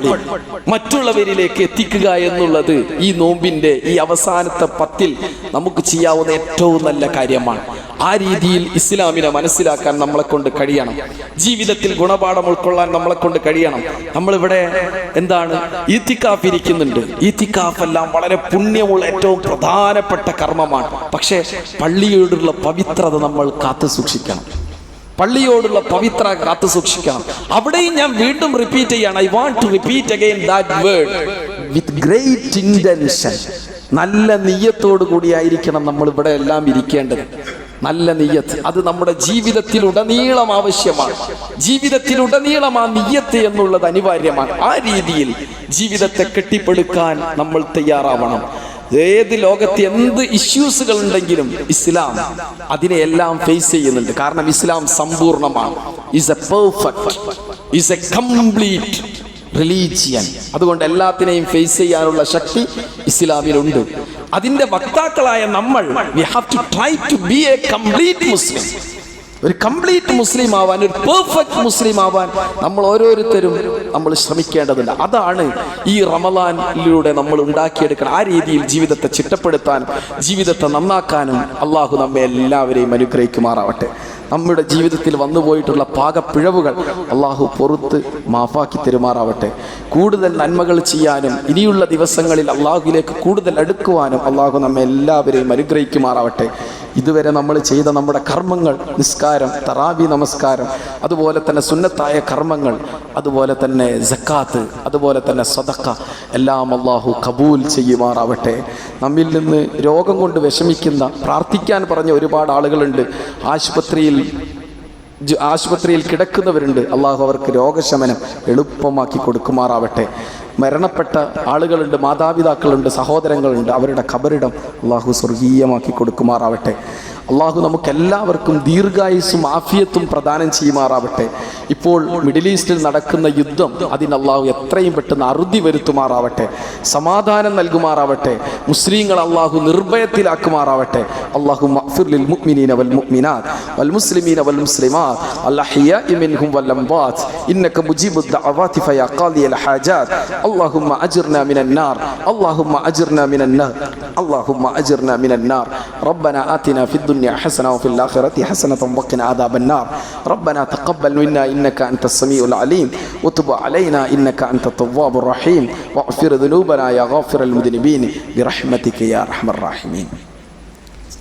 മറ്റുള്ളവരിലേക്ക് എത്തിക്കുക എന്നുള്ളത് ഈ നോമ്പിന്റെ ഈ അവസാനത്തെ 10 നമുക്ക് ചെയ്യാവുന്ന ഏറ്റവും നല്ല കാര്യമാണ്. ആ രീതിയിൽ ഇസ്ലാമിനെ മനസ്സിലാക്കാൻ നമ്മളെ കൊണ്ട് കഴിയണം. ജീവിതത്തിൽ ഗുണപാഠം ഉൾക്കൊള്ളാൻ നമ്മളെ കൊണ്ട് കഴിയണം. നമ്മളിവിടെ എന്താണ് ഈത്തിക്കാഫ് ഇരിക്കുന്നുണ്ട്. ഈത്തിക്കാഫ് എല്ലാം വളരെ പുണ്യമുള്ള ഏറ്റവും പ്രധാനപ്പെട്ട കർമ്മമാണ്. പക്ഷേ പള്ളിയോടുള്ള പവിത്രത നമ്മൾ കാത്തു സൂക്ഷിക്കണം. പള്ളിയോടുള്ള പവിത്ര കാത്തു സൂക്ഷിക്കണം. അവിടെയും ഞാൻ വീണ്ടും റിപ്പീറ്റ് ചെയ്യാണ്. I want to repeat again that word with great intention. നല്ല നിയ്യത്തോടു കൂടിയായിരിക്കണം നമ്മൾ ഇവിടെ എല്ലാം ഇരിക്കേണ്ടത്. നല്ല നിയ്യത്ത് അത് നമ്മുടെ ജീവിതത്തിലുടനീളം ആവശ്യമാണ്. ജീവിതത്തിലുടനീളം ആ നിയ്യത്ത് എന്നുള്ളത് അനിവാര്യമാണ്. ആ രീതിയിൽ ജീവിതത്തെ കെട്ടിപ്പടുക്കാൻ നമ്മൾ തയ്യാറാവണം. ഏത് ലോകത്ത് എന്ത് ഇഷ്യൂസുകൾ ഉണ്ടെങ്കിലും ഇസ്ലാം അതിനെല്ലാം ഫേസ് ചെയ്യുന്നുണ്ട്. കാരണം ഇസ്ലാം സമ്പൂർണ്ണമാണ്. Is a perfect, is a complete religion. അതുകൊണ്ട് എല്ലാത്തിനെയും ഫേസ് ചെയ്യാനുള്ള ശക്തി ഇസ്ലാമിലുണ്ട്. അതിന്റെ വക്താക്കളായ നമ്മൾ we have to try to be a complete Muslim. ഒരു കംപ്ലീറ്റ് മുസ്ലിം ആവാൻ, ഒരു പെർഫെക്റ്റ് മുസ്ലിം ആവാൻ നമ്മൾ ഓരോരുത്തരും നമ്മൾ ശ്രമിക്കേണ്ടതുണ്ട്. അതാണ് ഈ റമളാനിലൂടെ നമ്മൾ ഉണ്ടാക്കിയെടുക്കണം. ആ രീതിയിൽ ജീവിതത്തെ ചിട്ടപ്പെടുത്താനും ജീവിതത്തെ നന്നാക്കാനും അള്ളാഹു നമ്മെ എല്ലാവരെയും അനുഗ്രഹിക്കുമാറാവട്ടെ. നമ്മുടെ ജീവിതത്തിൽ വന്നുപോയിട്ടുള്ള പാകപ്പിഴവുകൾ അള്ളാഹു പൊറുത്ത് മാഫാക്കി തരുമാറാവട്ടെ. കൂടുതൽ നന്മകൾ ചെയ്യാനും ഇനിയുള്ള ദിവസങ്ങളിൽ അള്ളാഹുവിലേക്ക് കൂടുതൽ അടുക്കുവാനും അള്ളാഹു നമ്മെ എല്ലാവരെയും അനുഗ്രഹിക്കുമാറാവട്ടെ. ഇതുവരെ നമ്മൾ ചെയ്ത നമ്മുടെ കർമ്മങ്ങൾ, നിസ്കാരം, തറാവി നമസ്കാരം, അതുപോലെ തന്നെ സുന്നത്തായ കർമ്മങ്ങൾ, അതുപോലെ തന്നെ സക്കാത്ത്, അതുപോലെ തന്നെ സദഖ എല്ലാം അള്ളാഹു കബൂൽ ചെയ്യുമാറാവട്ടെ. നമ്മിൽ നിന്ന് രോഗം കൊണ്ട് വിഷമിക്കുന്ന, പ്രാർത്ഥിക്കാൻ പറഞ്ഞ ഒരുപാട് ആളുകളുണ്ട്. ആശുപത്രിയിൽ കിടക്കുന്നവരുണ്ട്. അള്ളാഹു അവർക്ക് രോഗശമനം എളുപ്പമാക്കി കൊടുക്കുമാറാവട്ടെ. മരണപ്പെട്ട ആളുകളുണ്ട്, മാതാപിതാക്കളുണ്ട്, സഹോദരങ്ങളുണ്ട്. അവരുടെ ഖബറിടം അള്ളാഹു സ്വർഗീയമാക്കി കൊടുക്കുമാറാവട്ടെ. അള്ളാഹു നമുക്കെല്ലാവർക്കും ദീർഘായുസ്സും ആഫിയത്തും പ്രദാനം ചെയ്യുമാറാവട്ടെ. ഇപ്പോൾ മിഡിൽ ഈസ്റ്റിൽ നടക്കുന്ന യുദ്ധം അതിന് അള്ളാഹു എത്രയും പെട്ടെന്ന് അറുതി വരുത്തുമാറാവട്ടെ. സമാധാനം നൽകുമാറാവട്ടെ. മുസ്ലിങ്ങൾ അള്ളാഹു നിർഭയത്തിലാക്കുമാറാവട്ടെ. അള്ളാഹു മഗ്ഫിർ ലിൽ മുഅ്മിനീന വൽ മുഅ്മിനാത്ത് വൽ മുസ്ലിമീന വൽ മുസ്ലിമാത്ത് അൽ അഹ്യാഇ മിൻഹും വൽ അംവാത്ത് ഇന്നക മുജീബുദ് ദഅവാതി ഫയാ ഖാദിയൽ ഹാജാത്ത് اللهم أجرنا من النار اللهم أجرنا من النار اللهم أجرنا من النار ربنا آتنا في الدنيا حسنة وفي الآخرة حسنة وقنا عذاب النار ربنا تقبل منا إنك أنت السميع العليم وتب علينا إنك أنت التواب الرحيم واغفر ذنوبنا يا غافر المذنبين برحمتك يا أرحم الراحمين.